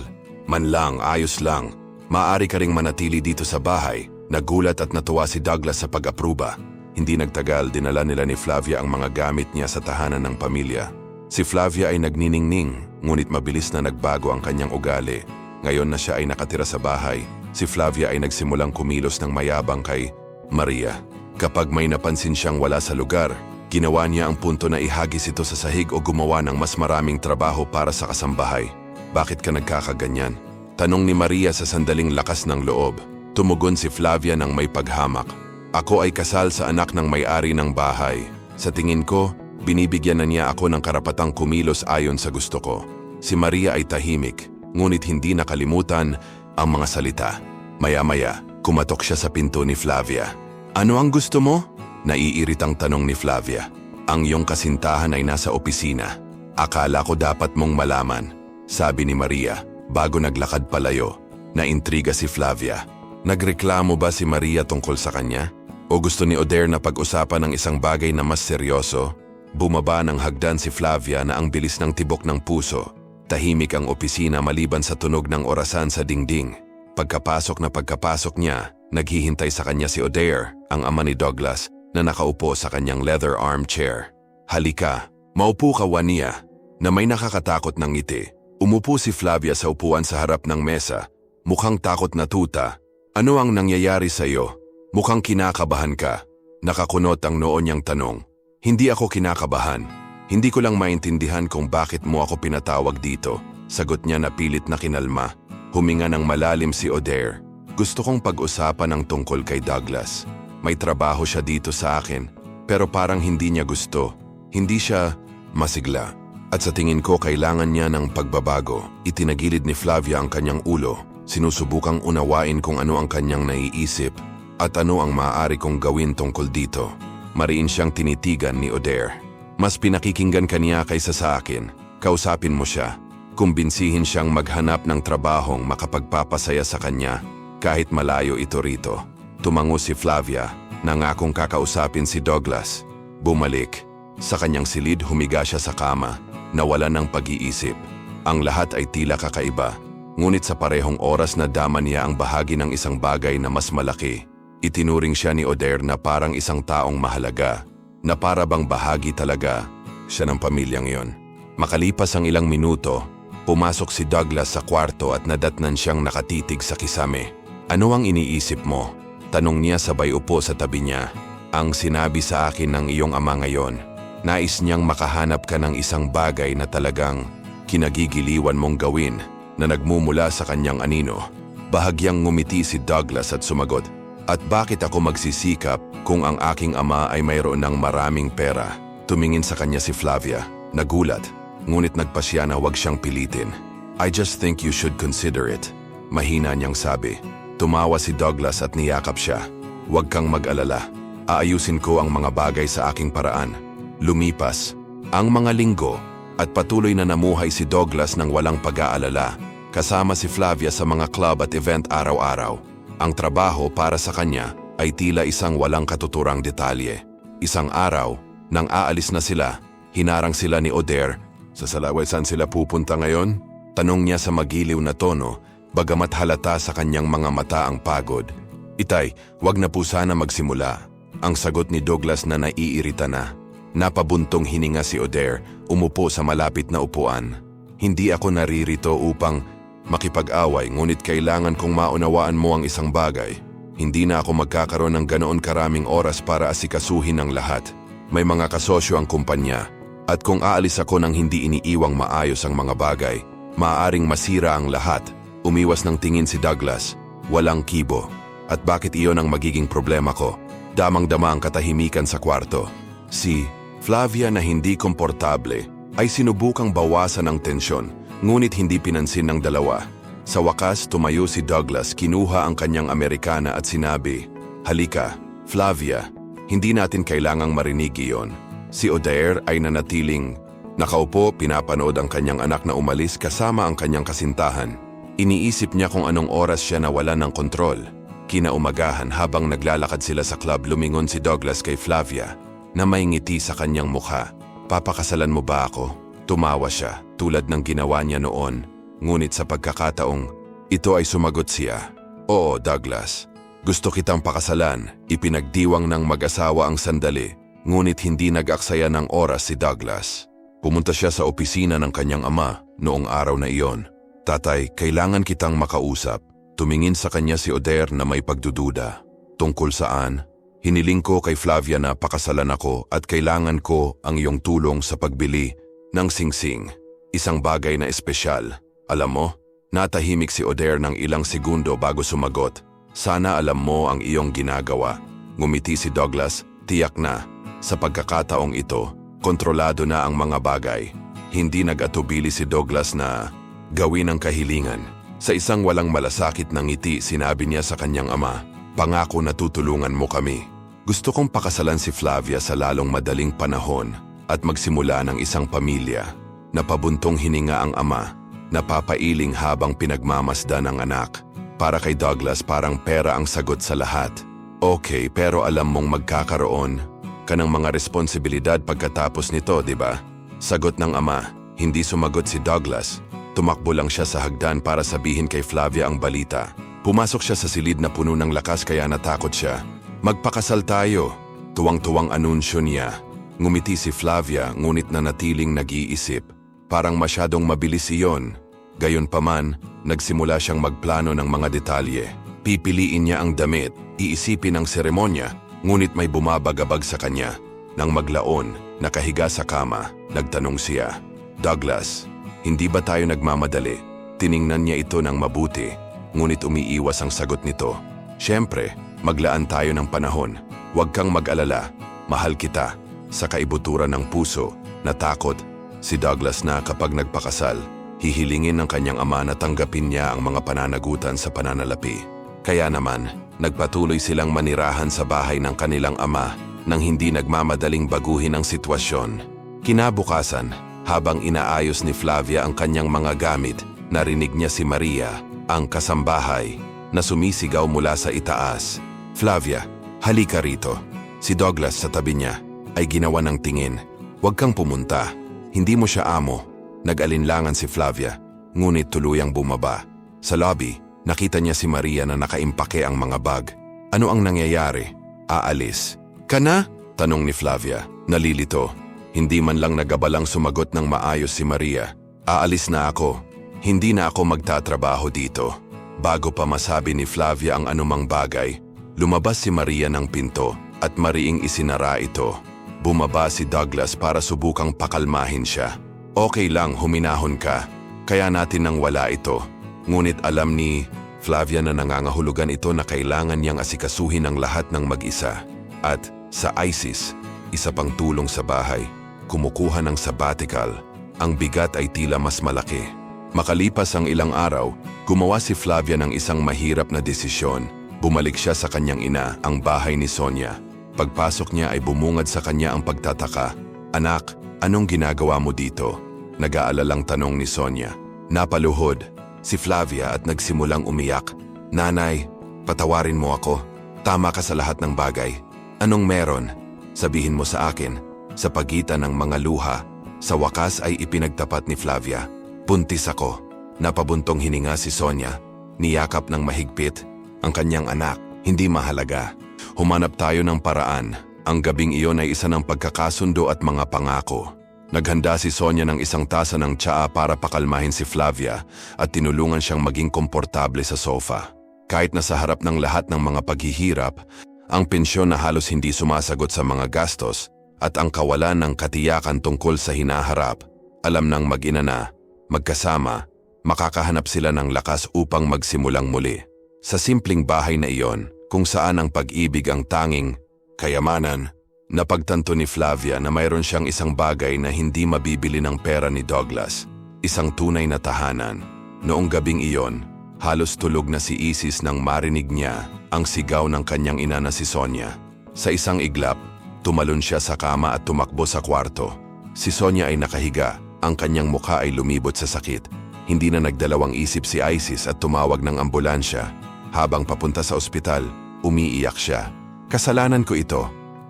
man lang, ayos lang. Maaari ka ring manatili dito sa bahay." Nagulat at natuwa si Douglas sa pag-apruba. Hindi nagtagal, dinala nila ni Flavia ang mga gamit niya sa tahanan ng pamilya. Si Flavia ay nagniningning, ngunit mabilis na nagbago ang kanyang ugali. Ngayon na siya ay nakatira sa bahay, si Flavia ay nagsimulang kumilos ng mayabang kay Maria. Kapag may napansin siyang wala sa lugar, ginawa niya ang punto na ihagis ito sa sahig o gumawa ng mas maraming trabaho para sa kasambahay. "Bakit ka nagkakaganyan?" tanong ni Maria sa sandaling lakas ng loob. Tumugon si Flavia ng may paghamak. "Ako ay kasal sa anak ng may-ari ng bahay. Sa tingin ko, binibigyan na niya ako ng karapatang kumilos ayon sa gusto ko." Si Maria ay tahimik, ngunit hindi nakalimutan ang mga salita. Maya-maya, kumatok siya sa pinto ni Flavia. Ano ang gusto mo? Naiiritang tanong ni Flavia. Ang iyong kasintahan ay nasa opisina. Akala ko dapat mong malaman, sabi ni Maria bago naglakad palayo. Naintriga si Flavia. Nagreklamo ba si Maria tungkol sa kanya? O gusto ni Oder na pag-usapan ng isang bagay na mas seryoso? Bumaba ng hagdan si Flavia na ang bilis ng tibok ng puso. Tahimik ang opisina maliban sa tunog ng orasan sa dingding. Pagkapasok niya, naghihintay sa kanya si Oder, ang ama ni Douglas, na nakaupo sa kanyang leather armchair. Halika, maupo ka, Wania, na may nakakatakot ng ngiti. Umupo si Flavia sa upuan sa harap ng mesa. Mukhang takot na tuta. Ano ang nangyayari sa iyo? Mukhang kinakabahan ka. Nakakunot ang noo niyang tanong. Hindi ako kinakabahan. Hindi ko lang maintindihan kung bakit mo ako pinatawag dito. Sagot niya na pilit na kinalma. Huminga ng malalim si Oder. Gusto kong pag-usapan ang tungkol kay Douglas. May trabaho siya dito sa akin, pero parang hindi niya gusto. Hindi siya masigla. At sa tingin ko kailangan niya ng pagbabago. Itinagilid ni Flavia ang kanyang ulo. Sinusubukang unawain kung ano ang kanyang naiisip at ano ang maaari kong gawin tungkol dito. Mariin siyang tinitigan ni Oder. Mas pinakikinggan kaniya kaysa sa akin. Kausapin mo siya. Kumbinsihin siyang maghanap ng trabahong makapagpapasaya sa kanya kahit malayo ito rito. Tumango si Flavia, nangakong kakausapin si Douglas. Bumalik. Sa kanyang silid humiga siya sa kama, nawalan ng pag-iisip. Ang lahat ay tila kakaiba. Ngunit sa parehong oras na dama niya ang bahagi ng isang bagay na mas malaki. Itinuring siya ni Oder na parang isang taong mahalaga, na para bang bahagi talaga siya ng pamilyang yon. Makalipas ang ilang minuto, pumasok si Douglas sa kwarto at nadatnan siyang nakatitig sa kisame. Ano ang iniisip mo? Tanong niya sabay upo sa tabi niya. Ang sinabi sa akin ng iyong ama ngayon. Nais niyang makahanap ka ng isang bagay na talagang kinagigiliwan mong gawin na nagmumula sa kanyang anino. Bahagyang ngumiti si Douglas at sumagot, at bakit ako magsisikap kung ang aking ama ay mayroon ng maraming pera? Tumingin sa kanya si Flavia, nagulat, ngunit nagpasya na huwag siyang pilitin. I just think you should consider it. Mahina niyang sabi. Tumawa si Douglas at niyakap siya. Huwag kang mag-alala. Aayusin ko ang mga bagay sa aking paraan. Lumipas ang mga linggo at patuloy na namuhay si Douglas ng walang pag-aalala, kasama si Flavia sa mga club at event araw-araw. Ang trabaho para sa kanya ay tila isang walang katuturang detalye. Isang araw, nang aalis na sila, hinarang sila ni Oder. Sa Salaway, saan sila pupunta ngayon? Tanong niya sa magiliw na tono, bagamat halata sa kanyang mga mata ang pagod. Itay, wag na po sana magsimula. Ang sagot ni Douglas na naiirita na. Napabuntong hininga si Oder, umupo sa malapit na upuan. Hindi ako naririto upang makipag-away, ngunit kailangan kong maunawaan mo ang isang bagay. Hindi na ako magkakaroon ng ganoon karaming oras para asikasuhin ang lahat. May mga kasosyo ang kumpanya, at kung aalis ako nang hindi iniiwang maayos ang mga bagay, maaaring masira ang lahat. Umiwas ng tingin si Douglas, walang kibo. At bakit iyon ang magiging problema ko? Damang-dama ang katahimikan sa kwarto. Si Flavia na hindi komportable ay sinubukang bawasan ang tensyon, ngunit hindi pinansin ng dalawa. Sa wakas, tumayo si Douglas, kinuha ang kanyang Amerikana at sinabi, "Halika, Flavia, hindi natin kailangang marinig iyon." Si Oder ay nanatiling nakaupo, pinapanood ang kanyang anak na umalis kasama ang kanyang kasintahan. Iniisip niya kung anong oras siya nawalan ng kontrol. Kinaumagahan habang naglalakad sila sa club, lumingon si Douglas kay Flavia na may ngiti sa kanyang mukha. "Papakasalan mo ba ako?" Tumawa siya tulad ng ginawa niya noon, ngunit sa pagkakataong ito ay sumagot siya, "Oo, Douglas. Gusto kitang pakasalan." Ipinagdiwang ng mag-asawa ang sandali, ngunit hindi nag-aksaya ng oras si Douglas. Pumunta siya sa opisina ng kanyang ama noong araw na iyon. "Tatay, kailangan kitang makausap." Tumingin sa kanya si Oder na may pagdududa. "Tungkol saan?" "Hiniling ko kay Flavia na pakasalan ako at kailangan ko ang iyong tulong sa pagbili ng singsing. Isang bagay na espesyal. Alam mo?" Natahimik si Oder ng ilang segundo bago sumagot, "Sana alam mo ang iyong ginagawa." Ngumiti si Douglas, tiyak na. Sa pagkakataong ito, kontrolado na ang mga bagay. Hindi nag-atubili si Douglas na gawin ang kahilingan. Sa isang walang malasakit na ngiti, sinabi niya sa kanyang ama, "Pangako na tutulungan mo kami. Gusto kong pakasalan si Flavia sa lalong madaling panahon at magsimula ng isang pamilya." Napabuntong hininga ang ama, napapailing habang pinagmamasdan ang anak. Para kay Douglas, parang pera ang sagot sa lahat. "Okay, pero alam mong magkakaroon ka ng mga responsibilidad pagkatapos nito, di ba?" Sagot ng ama. Hindi sumagot si Douglas. Tumakbo lang siya sa hagdan para sabihin kay Flavia ang balita. Pumasok siya sa silid na puno ng lakas kaya natakot siya. "Magpakasal tayo," tuwang-tuwang anunsyo niya. Ngumiti si Flavia ngunit nanatiling nag-iisip. Parang masyadong mabilis iyon. Gayunpaman, nagsimula siyang magplano ng mga detalye. Pipiliin niya ang damit, iisipin ang seremonya, ngunit may bumabagabag sa kanya. Nang maglaon, nakahiga sa kama, nagtanong siya, "Douglas, hindi ba tayo nagmamadali?" Tiningnan niya ito ng mabuti, ngunit umiiwas ang sagot nito. "Siyempre, maglaan tayo ng panahon. Huwag kang mag-alala, mahal kita." Sa kaibuturan ng puso, natakot si Douglas na kapag nagpakasal, hihilingin ng kanyang ama na tanggapin niya ang mga pananagutan sa pananalapi. Kaya naman, nagpatuloy silang manirahan sa bahay ng kanilang ama nang hindi nagmamadaling baguhin ang sitwasyon. Kinabukasan, habang inaayos ni Flavia ang kanyang mga gamit, narinig niya si Maria, ang kasambahay, na sumisigaw mula sa itaas. "Flavia, halika rito." Si Douglas sa tabi niya ay ginawa ng tingin. "Huwag kang pumunta. Hindi mo siya amo." Nag-alinlangan si Flavia, ngunit tuluyang bumaba. Sa lobby, nakita niya si Maria na nakaimpake ang mga bag. "Ano ang nangyayari? Aalis ka na?" tanong ni Flavia. Nalilito. Hindi man lang nagabalang sumagot ng maayos si Maria. "Aalis na ako. Hindi na ako magtatrabaho dito." Bago pa masabi ni Flavia ang anumang bagay, lumabas si Maria ng pinto at mariing isinara ito. Bumaba si Douglas para subukang pakalmahin siya. "Okay lang, huminahon ka. Kaya natin nang wala ito." Ngunit alam ni Flavia na nangangahulugan ito na kailangan niyang asikasuhin ang lahat ng mag-isa. At sa ISIS, isa pang tulong sa bahay, kumukuha ng sabbatical. Ang bigat ay tila mas malaki. Makalipas ang ilang araw, gumawa si Flavia ng isang mahirap na desisyon. Bumalik siya sa kanyang ina, ang bahay ni Sonia. Pagpasok niya ay bumungad sa kanya ang pagtataka. "Anak, anong ginagawa mo dito?" Nag-aalalang tanong ni Sonia. Napaluhod si Flavia at nagsimulang umiyak. "Nanay, patawarin mo ako. Tama ka sa lahat ng bagay. Anong meron? Sabihin mo sa akin." Sa pagitan ng mga luha, sa wakas ay ipinagtapat ni Flavia. "Buntis ako." Napabuntong hininga si Sonia. Niyakap ng mahigpit ang kanyang anak. "Hindi mahalaga. Humanap tayo ng paraan." Ang gabing iyon ay isa ng pagkakasundo at mga pangako. Naghanda si Sonia ng isang tasa ng tsaa para pakalmahin si Flavia at tinulungan siyang maging komportable sa sofa. Kahit na sa harap ng lahat ng mga paghihirap, ang pensyon na halos hindi sumasagot sa mga gastos at ang kawalan ng katiyakan tungkol sa hinaharap, alam ng mag-ina na, magkasama, makakahanap sila ng lakas upang magsimulang muli. Sa simpleng bahay na iyon, kung saan ang pag-ibig ang tanging kayamanan, napagtanto ni Flavia na mayroon siyang isang bagay na hindi mabibili ng pera ni Douglas, isang tunay na tahanan. Noong gabing iyon, halos tulog na si Isis nang marinig niya ang sigaw ng kanyang ina na si Sonia. Sa isang iglap, tumalon siya sa kama at tumakbo sa kwarto. Si Sonia ay nakahiga, ang kanyang mukha ay lumibot sa sakit. Hindi na nagdalawang isip si Isis at tumawag ng ambulansya. Habang papunta sa ospital, umiiyak siya. "Kasalanan ko ito,"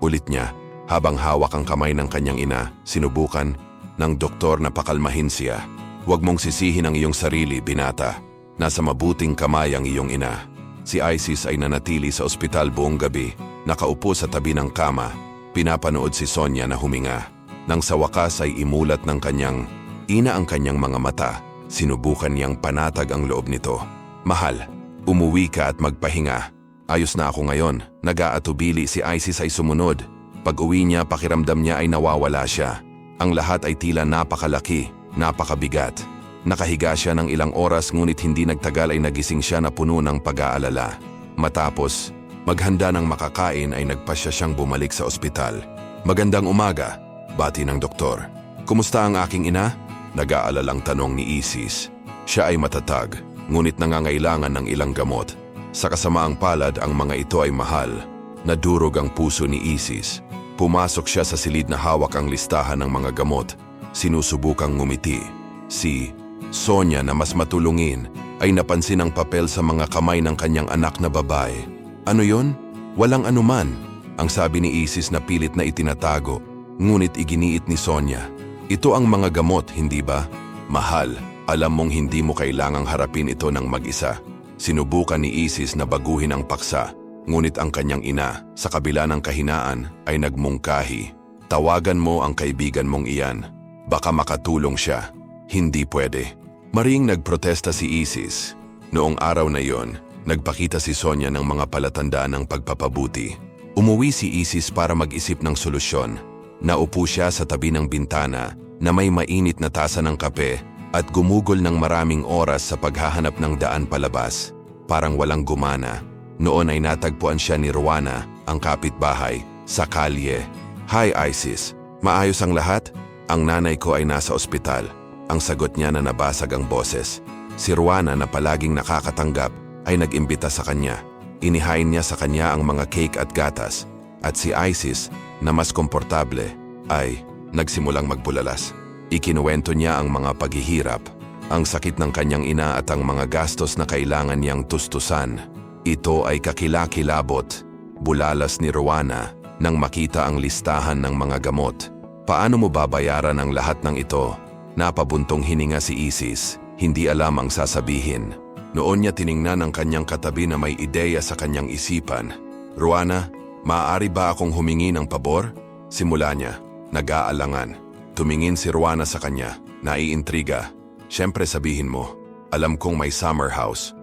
ulit niya. Habang hawak ang kamay ng kanyang ina, sinubukan ng doktor na pakalmahin siya. "Huwag mong sisihin ang iyong sarili, binata. Nasa mabuting kamay ang iyong ina." Si Isis ay nanatili sa ospital buong gabi, nakaupo sa tabi ng kama, pinapanood si Sonia na huminga. Nang sa wakas ay imulat ng kanyang ina ang kanyang mga mata, sinubukan niyang panatag ang loob nito. "Mahal, umuwi ka at magpahinga. Ayos na ako ngayon." Nag-aatubili si Isis ay sumunod. Pag-uwi niya, pakiramdam niya ay nawawala siya. Ang lahat ay tila napakalaki, napakabigat. Nakahiga siya ng ilang oras ngunit hindi nagtagal ay nagising siya na puno ng pag-aalala. Matapos maghanda ng makakain ay nagpasya siyang bumalik sa ospital. "Magandang umaga," bati ng doktor. "Kumusta ang aking ina?" Nag-aalalang tanong ni Isis. Siya ay matatag, ngunit nangangailangan ng ilang gamot. Sa kasamaang palad ang mga ito ay mahal. Nadurog ang puso ni Isis. Pumasok siya sa silid na hawak ang listahan ng mga gamot. Sinusubukang ngumiti. Si Sonia na mas matulungin ay napansin ang papel sa mga kamay ng kanyang anak na babae. Ano yon? Walang anuman, ang sabi ni Isis na pilit na itinatago. Ngunit iginiit ni Sonia. Ito ang mga gamot, hindi ba? Mahal, alam mong hindi mo kailangang harapin ito ng mag-isa. Sinubukan ni Isis na baguhin ang paksa, ngunit ang kanyang ina, sa kabila ng kahinaan, ay nagmungkahi. Tawagan mo ang kaibigan mong iyan. Baka makatulong siya. Hindi pwede. Maring nagprotesta si Isis. Noong araw na yon, nagpakita si Sonia ng mga palatandaan ng pagpapabuti. Umuwi si Isis para mag-isip ng solusyon. Naupo siya sa tabi ng bintana na may mainit na tasa ng kape at gumugol ng maraming oras sa paghahanap ng daan palabas. Parang walang gumana. Noon ay natagpuan siya ni Ruana, ang kapitbahay, sa kalye. Hi Isis, maayos ang lahat? Ang nanay ko ay nasa ospital. Ang sagot niya na nabasag ang boses. Si Ruana na palaging nakakatanggap ay nag-imbita sa kanya. Inihain niya sa kanya ang mga cake at gatas. At si Isis, na mas komportable, ay nagsimulang magbulalas. Ikinuwento niya ang mga paghihirap, ang sakit ng kanyang ina at ang mga gastos na kailangan niyang tustusan. Ito ay kakilakilabot, bulalas ni Ruana nang makita ang listahan ng mga gamot. Paano mo babayaran ang lahat ng ito? Napabuntong hininga si Isis, hindi alam ang sasabihin. Noon niya tiningnan ang kanyang katabi na may ideya sa kanyang isipan. Ruana, maaari ba akong humingi ng pabor? Simula niya, nag-aalangan. Tumingin si Ruana sa kanya, naiintriga. Siyempre sabihin mo, alam kong may summer house.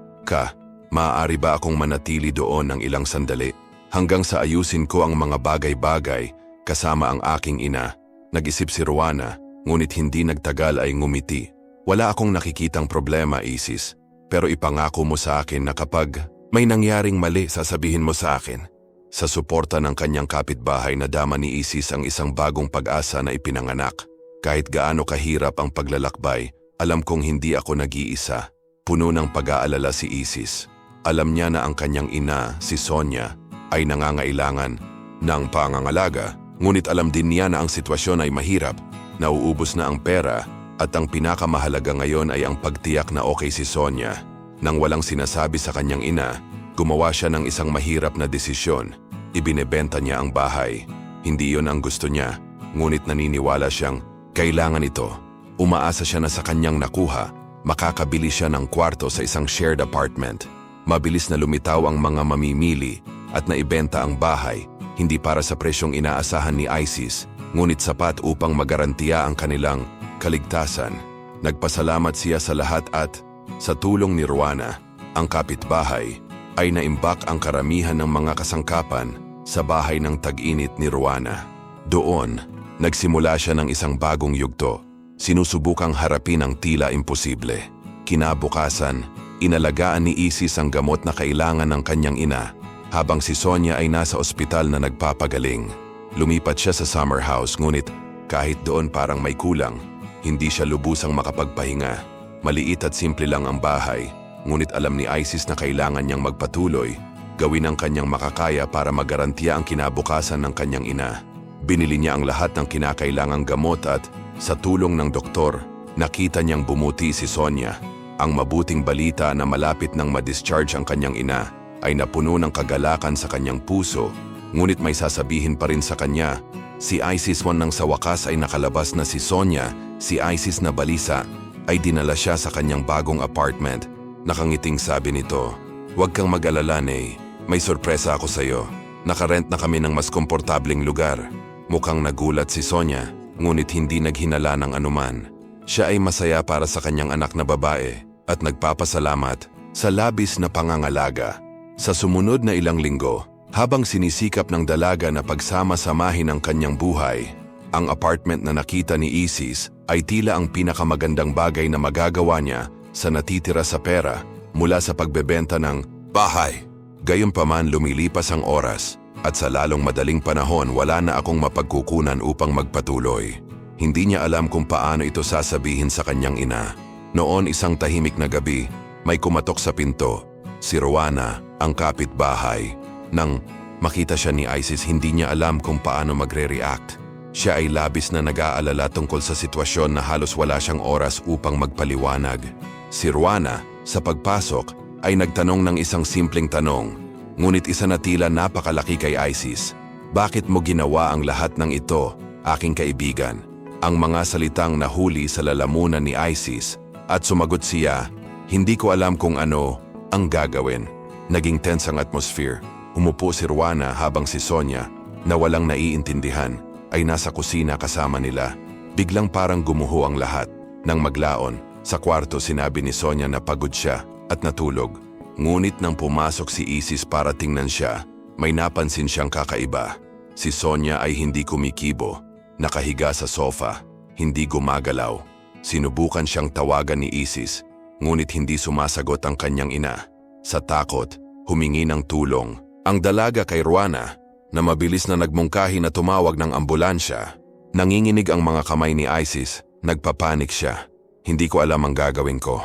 Maaari ba akong manatili doon ng ilang sandali? Hanggang sa ayusin ko ang mga bagay-bagay kasama ang aking ina. Nag-isip si Ruana, ngunit hindi nagtagal ay ngumiti. Wala akong nakikitang problema, Isis. Pero ipangako mo sa akin na kapag may nangyaring mali, sasabihin mo sa akin. Sa suporta ng kanyang kapitbahay, nadama ni Isis ang isang bagong pag-asa na ipinanganak. Kahit gaano kahirap ang paglalakbay, alam kong hindi ako nag-iisa. Puno ng pag-aalala si Isis. Alam niya na ang kanyang ina, si Sonia, ay nangangailangan ng pangangalaga. Ngunit alam din niya na ang sitwasyon ay mahirap. Nauubos na ang pera at ang pinakamahalaga ngayon ay ang pagtiyak na okay si Sonia. Nang walang sinasabi sa kanyang ina, gumawa siya ng isang mahirap na desisyon. Ibinebenta niya ang bahay. Hindi yon ang gusto niya, ngunit naniniwala siyang kailangan ito. Umaasa siya na sa kanyang nakuha, makakabili siya ng kwarto sa isang shared apartment. Mabilis na lumitaw ang mga mamimili at naibenta ang bahay, hindi para sa presyong inaasahan ni Isis, ngunit sapat upang magarantiya ang kanilang kaligtasan. Nagpasalamat siya sa lahat at, sa tulong ni Ruana, ang kapitbahay, ay naimbak ang karamihan ng mga kasangkapan sa bahay ng tag-init ni Ruana. Doon, nagsimula siya ng isang bagong yugto, sinusubukang harapin ang tila imposible. Kinabukasan, inalagaan ni Isis ang gamot na kailangan ng kanyang ina, habang si Sonia ay nasa ospital na nagpapagaling. Lumipat siya sa summer house, ngunit kahit doon parang may kulang. Hindi siya lubusang makapagpahinga. Maliit at simple lang ang bahay, ngunit alam ni Isis na kailangan niyang magpatuloy, gawin ang kanyang makakaya para magarantiya ang kinabukasan ng kanyang ina. Binili niya ang lahat ng kinakailangang gamot at, sa tulong ng doktor, nakita niyang bumuti si Sonia. Ang mabuting balita na malapit nang ma-discharge ang kanyang ina ay napuno ng kagalakan sa kanyang puso, ngunit may sasabihin pa rin sa kanya. Si Isis nang sa wakas ay nakalabas na si Sonia, si Isis na balisa, ay dinala siya sa kanyang bagong apartment. Nakangiting sabi nito, "Huwag kang mag-alala, Nay. May sorpresa ako sa iyo. Nakarent na kami ng mas komportabling lugar." Mukhang nagulat si Sonia, ngunit hindi naghinala ng anuman. Siya ay masaya para sa kanyang anak na babae at nagpapasalamat sa labis na pangangalaga. Sa sumunod na ilang linggo, habang sinisikap ng dalaga na pagsama-samahin ang kanyang buhay, ang apartment na nakita ni Isis ay tila ang pinakamagandang bagay na magagawa niya sa natitira sa pera mula sa pagbebenta ng bahay. Gayunpaman lumilipas ang oras at sa lalong madaling panahon wala na akong mapagkukunan upang magpatuloy. Hindi niya alam kung paano ito sasabihin sa kanyang ina. Noon isang tahimik na gabi, may kumatok sa pinto. Si Rowena, ang kapitbahay. Nang makita siya ni Isis, hindi niya alam kung paano magre-react. Siya ay labis na nag-aalala tungkol sa sitwasyon na halos wala siyang oras upang magpaliwanag. Si Rowena, sa pagpasok, ay nagtanong ng isang simpleng tanong. Ngunit isa na tila napakalaki kay Isis. Bakit mo ginawa ang lahat ng ito, aking kaibigan? Ang mga salitang nahuli sa lalamunan ni Isis at sumagot siya, hindi ko alam kung ano ang gagawin. Naging tense ang atmosphere. Umupo si Rowena habang si Sonia, na walang naiintindihan, ay nasa kusina kasama nila. Biglang parang gumuho ang lahat. Nang maglaon, sa kwarto sinabi ni Sonia na pagod siya at natulog. Ngunit nang pumasok si Isis para tingnan siya, may napansin siyang kakaiba. Si Sonia ay hindi kumikibo, nakahiga sa sofa, hindi gumagalaw. Sinubukan siyang tawagan ni Isis, ngunit hindi sumasagot ang kanyang ina. Sa takot, humingi ng tulong. Ang dalaga kay Rowena, na mabilis na nagmungkahi na tumawag ng ambulansya. Nanginginig ang mga kamay ni Isis, nagpapanik siya. Hindi ko alam ang gagawin ko.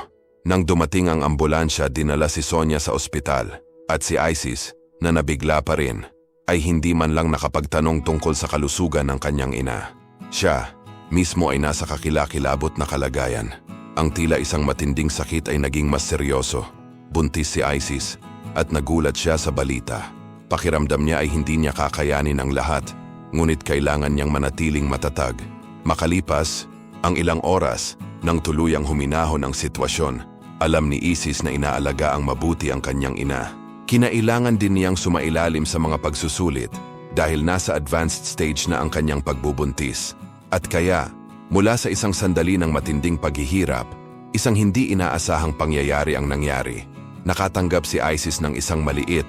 Nang dumating ang ambulansya, dinala si Sonia sa ospital. At si Isis, na nabigla pa rin, ay hindi man lang nakapagtanong tungkol sa kalusugan ng kanyang ina. Siya mismo ay nasa kakilakilabot na kalagayan. Ang tila isang matinding sakit ay naging mas seryoso. Buntis si Isis at nagulat siya sa balita. Pakiramdam niya ay hindi niya kakayanin ang lahat, ngunit kailangan niyang manatiling matatag. Makalipas ang ilang oras, nang tuluyang huminahon ang sitwasyon, alam ni Isis na inaalaga ang mabuti ang kanyang ina. Kinailangan din niyang sumailalim sa mga pagsusulit dahil nasa advanced stage na ang kanyang pagbubuntis. At kaya, mula sa isang sandali ng matinding paghihirap, isang hindi inaasahang pangyayari ang nangyari. Nakatanggap si Isis ng isang maliit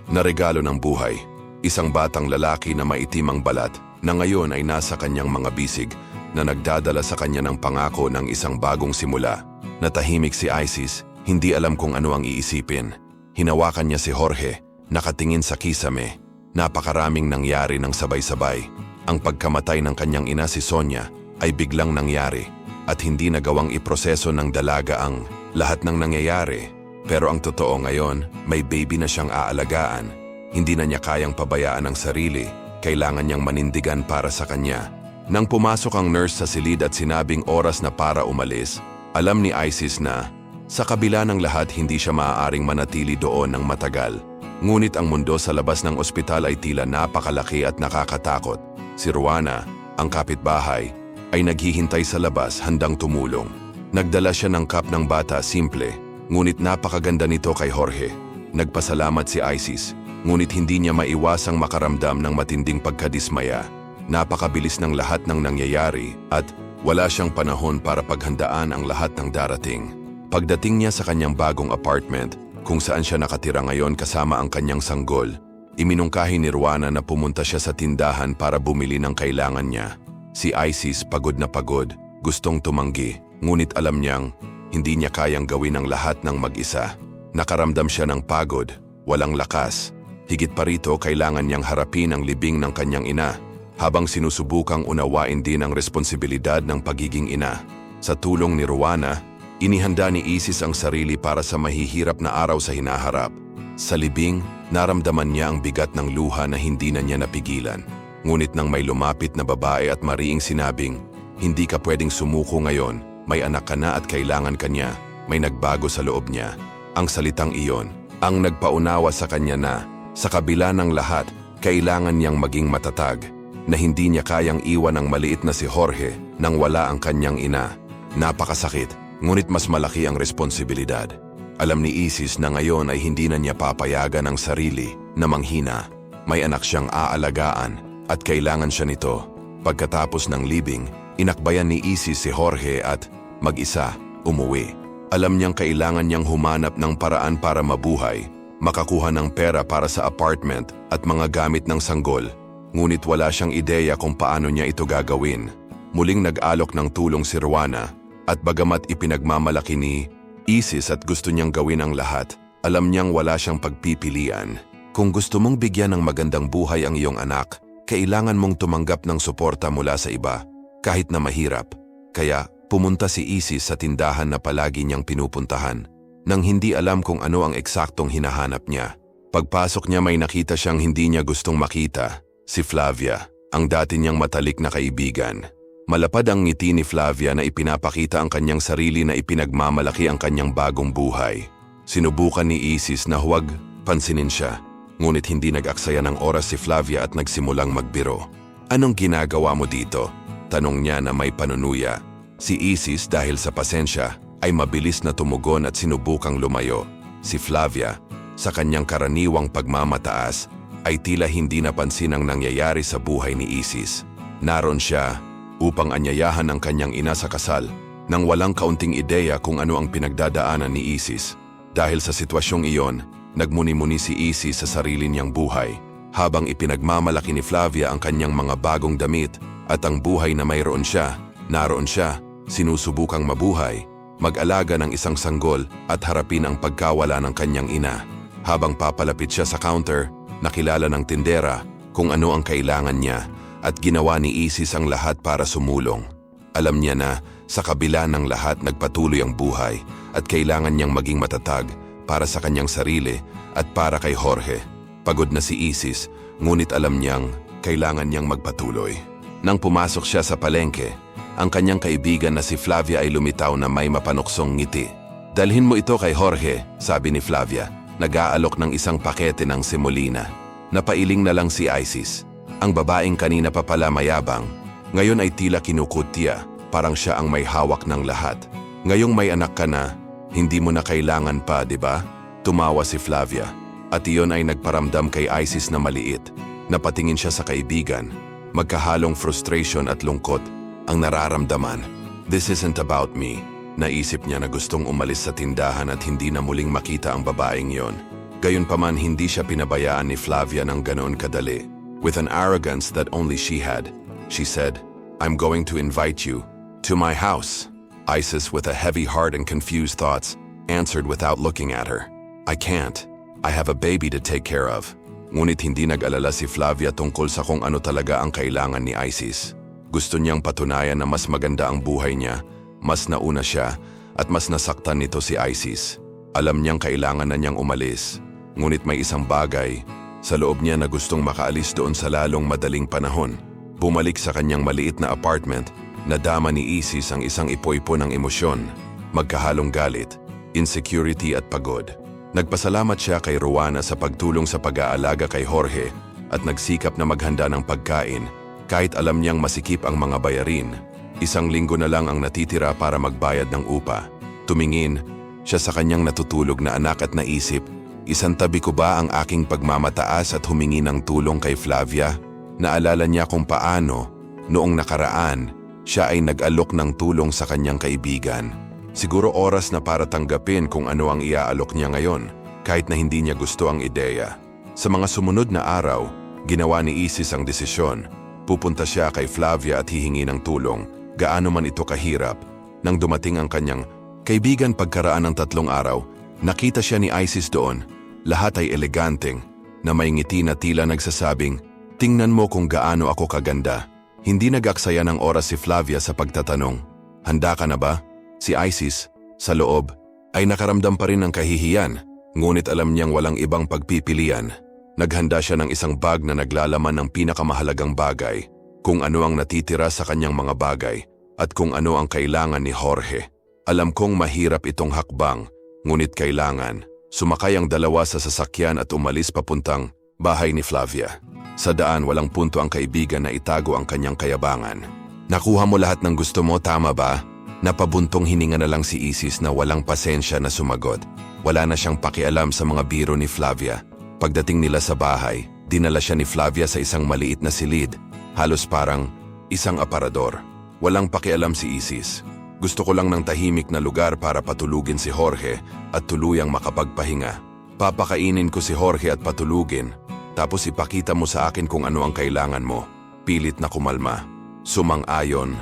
na regalo ng buhay. Isang batang lalaki na maitim ang balat na ngayon ay nasa kanyang mga bisig na nagdadala sa kanya ng pangako ng isang bagong simula. Natahimik si Isis, hindi alam kung ano ang iisipin. Hinawakan niya si Jorge, nakatingin sa kisame. Napakaraming nangyari ng sabay-sabay. Ang pagkamatay ng kanyang ina si Sonia ay biglang nangyari at hindi nagawang iproseso ng dalaga ang lahat ng nangyayari. Pero ang totoo ngayon, may baby na siyang aalagaan. Hindi na niya kayang pabayaan ang sarili, kailangan niyang manindigan para sa kanya. Nang pumasok ang nurse sa silid at sinabing oras na para umalis, alam ni Isis na sa kabila ng lahat hindi siya maaaring manatili doon ng matagal. Ngunit ang mundo sa labas ng ospital ay tila napakalaki at nakakatakot. Si Rowena, ang kapitbahay, ay naghihintay sa labas handang tumulong. Nagdala siya ng cup ng bata, simple, ngunit napakaganda nito kay Jorge. Nagpasalamat si Isis, ngunit hindi niya maiwasang makaramdam ng matinding pagkadismaya. Napakabilis ng lahat ng nangyayari at wala siyang panahon para paghandaan ang lahat ng darating. Pagdating niya sa kanyang bagong apartment, kung saan siya nakatira ngayon kasama ang kanyang sanggol, iminungkahi ni Rowena na pumunta siya sa tindahan para bumili ng kailangan niya. Si Isis pagod na pagod, gustong tumanggi, ngunit alam niyang hindi niya kayang gawin ang lahat ng mag-isa. Nakaramdam siya ng pagod, walang lakas. Higit pa rito, kailangan niyang harapin ang libing ng kanyang ina, habang sinusubukang unawain din ang responsibilidad ng pagiging ina. Sa tulong ni Rowena, inihanda ni Isis ang sarili para sa mahihirap na araw sa hinaharap. Sa libing, naramdaman niya ang bigat ng luha na hindi na niya napigilan. Ngunit nang may lumapit na babae at mariing sinabing, "Hindi ka pwedeng sumuko ngayon, may anak ka na at kailangan ka niya," may nagbago sa loob niya. Ang salitang iyon, ang nagpaunawa sa kanya na, sa kabila ng lahat, kailangan niyang maging matatag, na hindi niya kayang iwan ang maliit na si Jorge nang wala ang kanyang ina. Napakasakit, ngunit mas malaki ang responsibilidad. Alam ni Isis na ngayon ay hindi na niya papayagan ang sarili na manghina. May anak siyang aalagaan at kailangan siya nito. Pagkatapos ng libing, inakbayan ni Isis si Jorge at mag-isa umuwi. Alam niyang kailangan niyang humanap ng paraan para mabuhay, makakuha ng pera para sa apartment at mga gamit ng sanggol. Ngunit wala siyang ideya kung paano niya ito gagawin. Muling nag-alok ng tulong si Rowena at bagamat ipinagmamalaki ni Isis at gusto niyang gawin ang lahat, alam niyang wala siyang pagpipilian. Kung gusto mong bigyan ng magandang buhay ang iyong anak, kailangan mong tumanggap ng suporta mula sa iba. kahit na mahirap. Kaya pumunta si Isis sa tindahan na palagi niyang pinupuntahan, nang hindi alam kung ano ang eksaktong hinahanap niya. Pagpasok niya may nakita siyang hindi niya gustong makita, si Flavia, ang dati niyang matalik na kaibigan. Malapad ang ngiti ni Flavia na ipinapakita ang kanyang sarili na ipinagmamalaki ang kanyang bagong buhay. Sinubukan ni Isis na huwag pansinin siya, ngunit hindi nag-aksaya ng oras si Flavia at nagsimulang magbiro. "Anong ginagawa mo dito?" tanong niya na may panunuya. Si Isis dahil sa pasensya ay mabilis na tumugon at sinubukang lumayo. Si Flavia, sa kanyang karaniwang pagmamataas, ay tila hindi napansin ang nangyayari sa buhay ni Isis. Naroon siya upang anyayahan ang kanyang ina sa kasal nang walang kaunting ideya kung ano ang pinagdadaanan ni Isis. Dahil sa sitwasyong iyon, nagmuni-muni si Isis sa sarili niyang buhay habang ipinagmamalaki ni Flavia ang kanyang mga bagong damit at ang buhay na mayroon siya. Naroon siya, sinusubukang mabuhay, mag-alaga ng isang sanggol at harapin ang pagkawala ng kanyang ina. Habang papalapit siya sa counter, nakilala ng tindera kung ano ang kailangan niya at ginawa ni Isis ang lahat para sumulong. Alam niya na sa kabila ng lahat nagpatuloy ang buhay at kailangan niyang maging matatag para sa kanyang sarili at para kay Jorge. Pagod na si Isis, ngunit alam niyang kailangan niyang magpatuloy. Nang pumasok siya sa palengke, ang kanyang kaibigan na si Flavia ay lumitaw na may mapanuksong ngiti. "Dalhin mo ito kay Jorge," sabi ni Flavia, nag-aalok ng isang pakete ng semolina. Napailing na lang si Isis. Ang babaeng kanina pa pala mayabang, ngayon ay tila kinukutya, parang siya ang may hawak ng lahat. "Ngayong may anak ka na, hindi mo na kailangan pa, di ba?" Tumawa si Flavia, at iyon ay nagparamdam kay Isis na maliit. Napatingin siya sa kaibigan, magkahalong frustration at lungkot ang nararamdaman. "This isn't about me." Naisip niya na gustong umalis sa tindahan at hindi na muling makita ang babaeng yon. Gayunpaman hindi siya pinabayaan ni Flavia ng ganoon kadali. With an arrogance that only she had, she said, "I'm going to invite you to my house." Isis, with a heavy heart and confused thoughts, answered without looking at her, "I can't. I have a baby to take care of." Ngunit hindi nag-alala si Flavia tungkol sa kung ano talaga ang kailangan ni Isis. Gusto niyang patunayan na mas maganda ang buhay niya, mas nauna siya, at mas nasaktan nito si Isis. Alam niyang kailangan na niyang umalis, ngunit may isang bagay sa loob niya na gustong makaalis doon sa lalong madaling panahon. Bumalik sa kanyang maliit na apartment, nadama ni Isis ang isang ipoy-po ng emosyon, magkahalong galit, insecurity at pagod. Nagpasalamat siya kay Rowana sa pagtulong sa pag-aalaga kay Jorge at nagsikap na maghanda ng pagkain kahit alam niyang masikip ang mga bayarin. 1 linggo na lang ang natitira para magbayad ng upa. Tumingin siya sa kanyang natutulog na anak at naisip, isantabi ko ba ang aking pagmamataas at humingi ng tulong kay Flavia? Naalala niya kung paano, noong nakaraan, siya ay nag-alok ng tulong sa kanyang kaibigan. Siguro oras na para tanggapin kung ano ang iaalok niya ngayon, kahit na hindi niya gusto ang ideya. Sa mga sumunod na araw, ginawa ni Isis ang desisyon. Pupunta siya kay Flavia at hihingi ng tulong, gaano man ito kahirap. Nang dumating ang kanyang kaibigan pagkaraan ng 3 araw, nakita siya ni Isis doon. Lahat ay eleganteng, na may ngiti na tila nagsasabing, "Tingnan mo kung gaano ako kaganda." Hindi nag-aksaya ng oras si Flavia sa pagtatanong, "Handa ka na ba?" Si Isis, sa loob, ay nakaramdam pa rin ng kahihiyan, ngunit alam niyang walang ibang pagpipilian. Naghanda siya ng isang bag na naglalaman ng pinakamahalagang bagay, kung ano ang natitira sa kanyang mga bagay, at kung ano ang kailangan ni Jorge. Alam kong mahirap itong hakbang, ngunit kailangan. Sumakay ang dalawa sa sasakyan at umalis papuntang bahay ni Flavia. Sa daan walang punto ang kaibigan na itago ang kanyang kayabangan. "Nakuha mo lahat ng gusto mo, tama ba?" Napabuntong hininga na lang si Isis na walang pasensya na sumagot. Wala na siyang pakialam sa mga biro ni Flavia. Pagdating nila sa bahay, dinala siya ni Flavia sa isang maliit na silid, halos parang isang aparador. Walang pakialam si Isis. "Gusto ko lang ng tahimik na lugar para patulugin si Jorge at tuluyang makapagpahinga. Papakainin ko si Jorge at patulugin, tapos ipakita mo sa akin kung ano ang kailangan mo." Pilit na kumalma. Sumang-ayon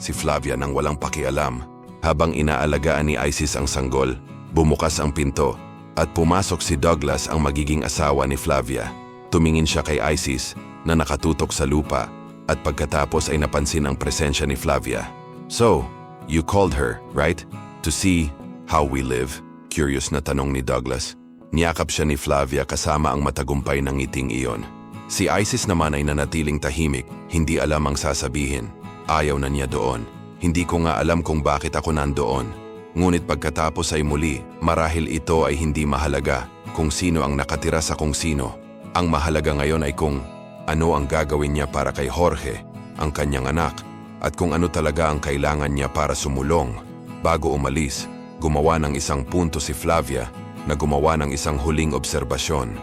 si Flavia nang walang pakialam. Habang inaalagaan ni Isis ang sanggol, bumukas ang pinto at pumasok si Douglas, ang magiging asawa ni Flavia. Tumingin siya kay Isis na nakatutok sa lupa at pagkatapos ay napansin ang presensya ni Flavia. "So, you called her, right? To see how we live?" Curious na tanong ni Douglas. Niyakap siya ni Flavia kasama ang matagumpay ng ngiting iyon. Si Isis naman ay nanatiling tahimik, hindi alam ang sasabihin. Ayaw na niya doon. "Hindi ko nga alam kung bakit ako nandoon. Ngunit pagkatapos ay muli, marahil ito ay hindi mahalaga kung sino ang nakatira sa kung sino. Ang mahalaga ngayon ay kung ano ang gagawin niya para kay Jorge, ang kanyang anak, at kung ano talaga ang kailangan niya para sumulong." Bago umalis, gumawa ng isang punto si Flavia na gumawa ng isang huling obserbasyon.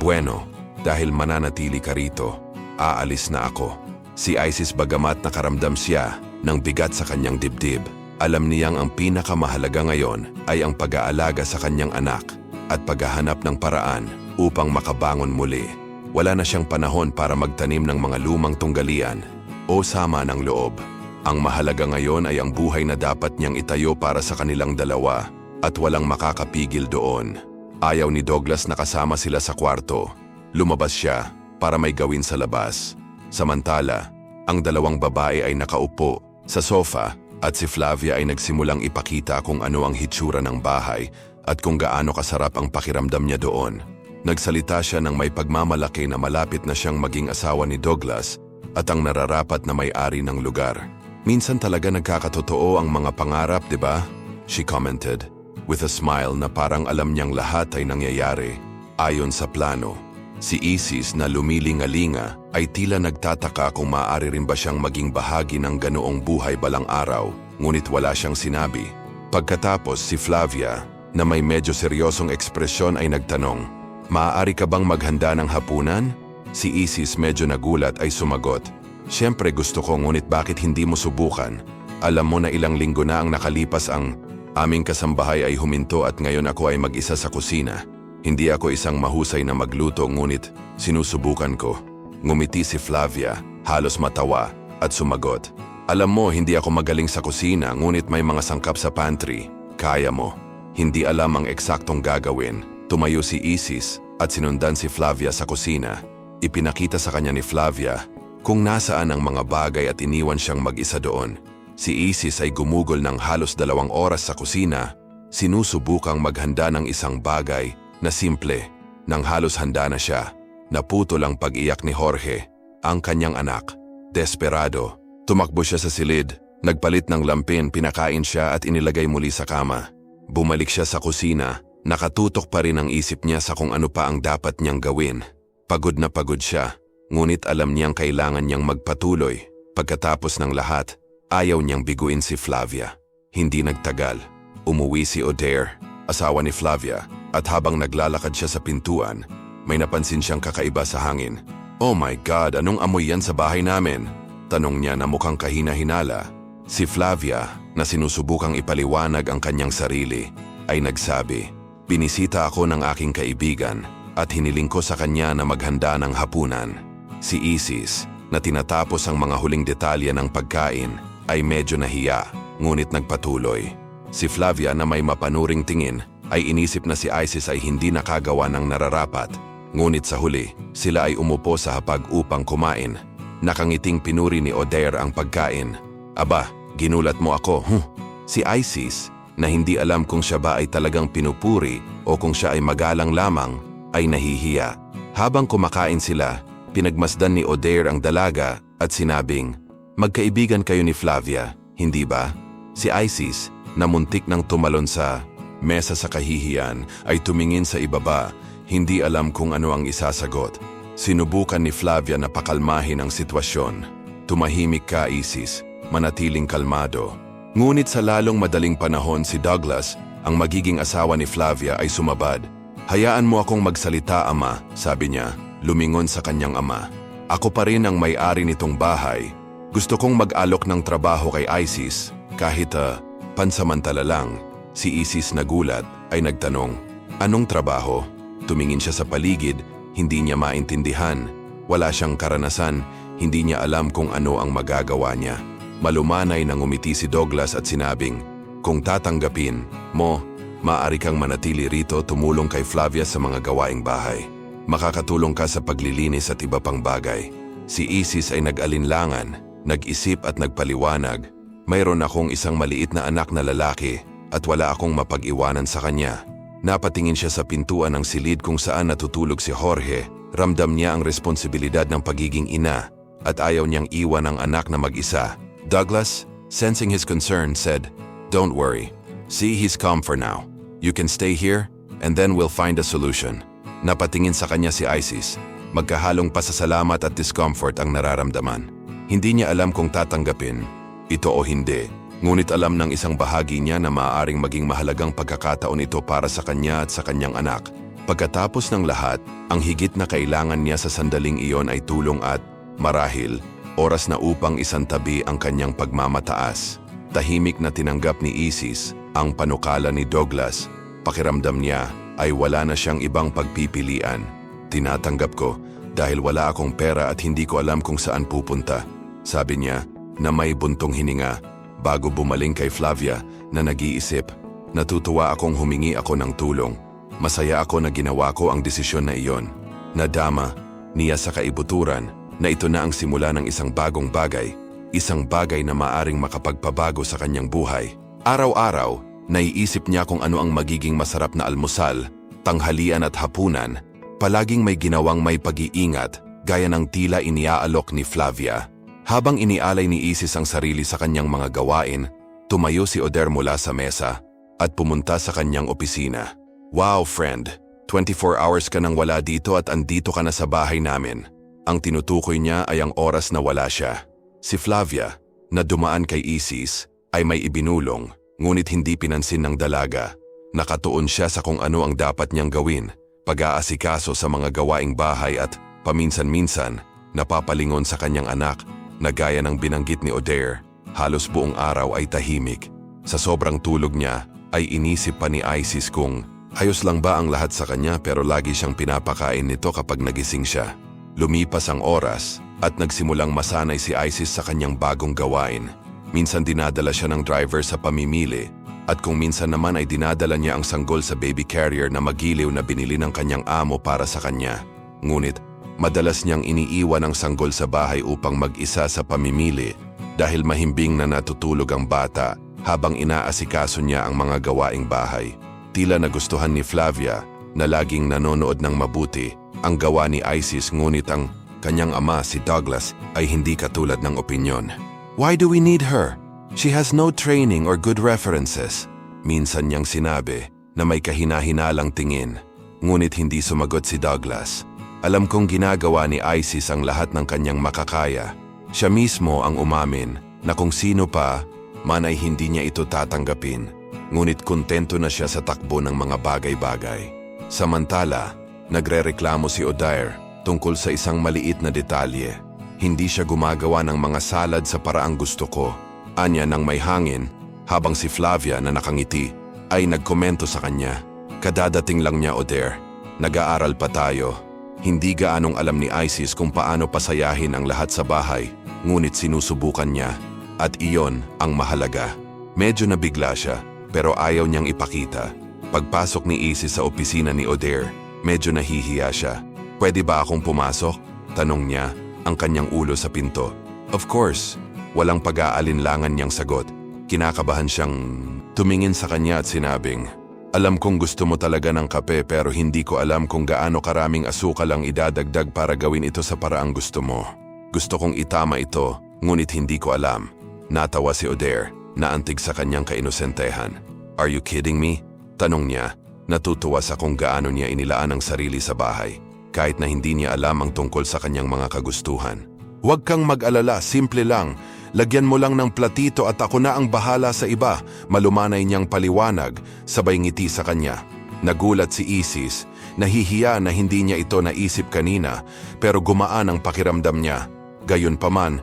"Bueno, dahil mananatili ka rito, aalis na ako." Si Isis bagamat nakaramdam siya ng bigat sa kanyang dibdib, alam niyang ang pinakamahalaga ngayon ay ang pag-aalaga sa kanyang anak at paghahanap ng paraan upang makabangon muli. Wala na siyang panahon para magtanim ng mga lumang tunggalian o sama ng loob. Ang mahalaga ngayon ay ang buhay na dapat niyang itayo para sa kanilang dalawa at walang makakapigil doon. Ayaw ni Douglas na kasama sila sa kwarto. Lumabas siya para may gawin sa labas. Samantala, ang dalawang babae ay nakaupo sa sofa at si Flavia ay nagsimulang ipakita kung ano ang hitsura ng bahay at kung gaano kasarap ang pakiramdam niya doon. Nagsalita siya ng may pagmamalaki na malapit na siyang maging asawa ni Douglas at ang nararapat na may-ari ng lugar. "Minsan talaga nagkakatotoo ang mga pangarap, di ba?" she commented, with a smile na parang alam niyang lahat ay nangyayari ayon sa plano. Si Isis na lumilingalinga ay tila nagtataka kung maaari rin ba siyang maging bahagi ng ganoong buhay balang araw, ngunit wala siyang sinabi. Pagkatapos si Flavia, na may medyo seryosong ekspresyon ay nagtanong, "Maaari ka bang maghanda ng hapunan?" Si Isis medyo nagulat ay sumagot, "Siyempre gusto ko, ngunit bakit hindi mo subukan? Alam mo na ilang linggo na ang nakalipas, ang aming kasambahay ay huminto at ngayon ako ay mag-isa sa kusina. Hindi ako isang mahusay na magluto, ngunit sinusubukan ko." Ngumiti si Flavia, halos matawa, at sumagot, "Alam mo, hindi ako magaling sa kusina, ngunit may mga sangkap sa pantry. Kaya mo." Hindi alam ang eksaktong gagawin. Tumayo si Isis at sinundan si Flavia sa kusina. Ipinakita sa kanya ni Flavia kung nasaan ang mga bagay at iniwan siyang mag-isa doon. Si Isis ay gumugol ng halos 2 oras sa kusina, sinusubukang maghanda ng isang bagay na simple. Nang halos handa na siya, naputol ang pag-iyak ni Jorge, ang kanyang anak. Desperado, tumakbo siya sa silid, nagpalit ng lampin, pinakain siya at inilagay muli sa kama. Bumalik siya sa kusina, nakatutok pa rin ang isip niya sa kung ano pa ang dapat niyang gawin. Pagod na pagod siya, ngunit alam niyang kailangan niyang magpatuloy. Pagkatapos ng lahat, ayaw niyang biguin si Flavia. Hindi nagtagal, umuwi si Odair, asawa ni Flavia, at habang naglalakad siya sa pintuan, may napansin siyang kakaiba sa hangin. "Oh my God, anong amoy yan sa bahay namin?" tanong niya na mukhang kahina-hinala. Si Flavia, na sinusubukang ipaliwanag ang kanyang sarili, ay nagsabi, "Binisita ako ng aking kaibigan at hiniling ko sa kanya na maghanda ng hapunan." Si Isis, na tinatapos ang mga huling detalye ng pagkain, ay medyo nahiya, ngunit nagpatuloy. Si Flavia, na may mapanuring tingin, ay inisip na si Isis ay hindi nakagawa ng nararapat. Ngunit sa huli, sila ay umupo sa hapag upang kumain. Nakangiting pinuri ni Odair ang pagkain. "Aba, ginulat mo ako, Si Isis, na hindi alam kung siya ba ay talagang pinupuri o kung siya ay magalang lamang, ay nahihiya. Habang kumakain sila, pinagmasdan ni Odair ang dalaga at sinabing, "Magkaibigan kayo ni Flavia, hindi ba?" Si Isis, na muntik nang tumalon sa mesa sa kahihiyan, ay tumingin sa ibaba, hindi alam kung ano ang isasagot. Sinubukan ni Flavia na pakalmahin ang sitwasyon. "Tumahimik ka, Isis, manatiling kalmado." Ngunit sa lalong madaling panahon, si Douglas, ang magiging asawa ni Flavia, ay sumabad. "Hayaan mo akong magsalita, ama," sabi niya, lumingon sa kanyang ama. "Ako pa rin ang may-ari nitong bahay. Gusto kong mag-alok ng trabaho kay Isis, kahit pansamantala lang." Si Isis, nagulat, ay nagtanong, "Anong trabaho?" Tumingin siya sa paligid, hindi niya maintindihan. Wala siyang karanasan, hindi niya alam kung ano ang magagawa niya. Malumanay na ngumiti si Douglas at sinabing, "Kung tatanggapin mo, maaari kang manatili rito, tumulong kay Flavia sa mga gawaing bahay. Makakatulong ka sa paglilinis at iba pang bagay." Si Isis ay nag-alinlangan, nag-isip at nagpaliwanag. Mayroon akong isang maliit na anak na lalaki at wala akong mapag-iwanan sa kanya. Napatingin siya sa pintuan ng silid kung saan natutulog si Jorge. Ramdam niya ang responsibilidad ng pagiging ina at ayaw niyang iwan ang anak na mag-isa. Douglas, sensing his concern, said, "Don't worry. See, he's calm for now. You can stay here and then we'll find a solution." Napatingin sa kanya si Isis. Magkahalong pasasalamat at discomfort ang nararamdaman. Hindi niya alam kung tatanggapin ito o hindi. Ngunit alam ng isang bahagi niya na maaaring maging mahalagang pagkakataon ito para sa kanya at sa kanyang anak. Pagkatapos ng lahat, ang higit na kailangan niya sa sandaling iyon ay tulong at, marahil, oras na upang isantabi ang kanyang pagmamataas. Tahimik na tinanggap ni Isis ang panukala ni Douglas. Pakiramdam niya ay wala na siyang ibang pagpipilian. "Tinatanggap ko dahil wala akong pera at hindi ko alam kung saan pupunta," sabi niya na may buntong hininga bago bumaling kay Flavia na nag-iisip. "Natutuwa akong humingi ako ng tulong. Masaya ako na ginawa ko ang desisyon na iyon." Nadama niya sa kaibuturan na ito na ang simula ng isang bagong bagay, isang bagay na maaring makapagpabago sa kanyang buhay. Araw-araw, naiisip niya kung ano ang magiging masarap na almusal, tanghalian at hapunan. Palaging may ginawang may pag-iingat, gaya ng tila iniaalok ni Flavia. Habang inialay ni Isis ang sarili sa kanyang mga gawain, tumayo si Oder mula sa mesa at pumunta sa kanyang opisina. "Wow, friend, 24 hours ka nang wala dito at andito ka na sa bahay namin." Ang tinutukoy niya ay ang oras na wala siya. Si Flavia, na dumaan kay Isis, ay may ibinulong, ngunit hindi pinansin ng dalaga. Nakatuon siya sa kung ano ang dapat niyang gawin, pag-aasikaso sa mga gawaing bahay at, paminsan-minsan, napapalingon sa kanyang anak na gaya ng binanggit ni Oder, halos buong araw ay tahimik. Sa sobrang tulog niya, ay inisip pa ni Isis kung ayos lang ba ang lahat sa kanya pero lagi siyang pinapakain nito kapag nagising siya. Lumipas ang oras at nagsimulang masanay si Isis sa kanyang bagong gawain. Minsan dinadala siya ng driver sa pamimili at kung minsan naman ay dinadala niya ang sanggol sa baby carrier na magiliw na binili ng kanyang amo para sa kanya. Ngunit madalas niyang iniiwan ang sanggol sa bahay upang mag-isa sa pamimili dahil mahimbing na natutulog ang bata habang inaasikaso niya ang mga gawaing bahay. Tila nagustuhan ni Flavia na laging nanonood ng mabuti ang gawa ni Isis, ngunit ang kanyang ama si Douglas ay hindi katulad ng opinyon. "Why do we need her? She has no training or good references." Minsan niyang sinabi na may kahina-hinalang tingin, ngunit hindi sumagot si Douglas. "Alam kong ginagawa ni Isis ang lahat ng kanyang makakaya." Siya mismo ang umamin na kung sino pa man ay hindi niya ito tatanggapin, ngunit kontento na siya sa takbo ng mga bagay-bagay. Samantala, nagrereklamo si Oder tungkol sa isang maliit na detalye. "Hindi siya gumagawa ng mga salad sa paraang gusto ko," anya ng may hangin, habang si Flavia na nakangiti ay nagkomento sa kanya. "Kadadating lang niya, Oder. Nag-aaral pa tayo. Hindi gaanong alam ni Isis kung paano pasayahin ang lahat sa bahay, ngunit sinusubukan niya at iyon ang mahalaga." Medyo nabigla siya pero ayaw niyang ipakita. Pagpasok ni Isis sa opisina ni Oder, medyo nahihiya siya. "Pwede ba akong pumasok?" tanong niya, ang kanyang ulo sa pinto. "Of course." Walang pag-aalinlangan niyang sagot. Kinakabahan siyang tumingin sa kanya at sinabing, "Alam kong gusto mo talaga ng kape pero hindi ko alam kung gaano karaming asukal ang idadagdag para gawin ito sa paraang gusto mo. Gusto kong itama ito, ngunit hindi ko alam." Natawa si Oder, naantig sa kanyang kainosentehan. "Are you kidding me?" tanong niya. Natutuwa sa kung gaano niya inilaan ang sarili sa bahay, kahit na hindi niya alam ang tungkol sa kanyang mga kagustuhan. "Huwag kang mag-alala, simple lang. Lagyan mo lang ng platito at ako na ang bahala sa iba," malumanay niyang paliwanag, sabay ngiti sa kanya. Nagulat si Isis, nahihiya na hindi niya ito naisip kanina, pero gumaan ang pakiramdam niya. Gayunpaman,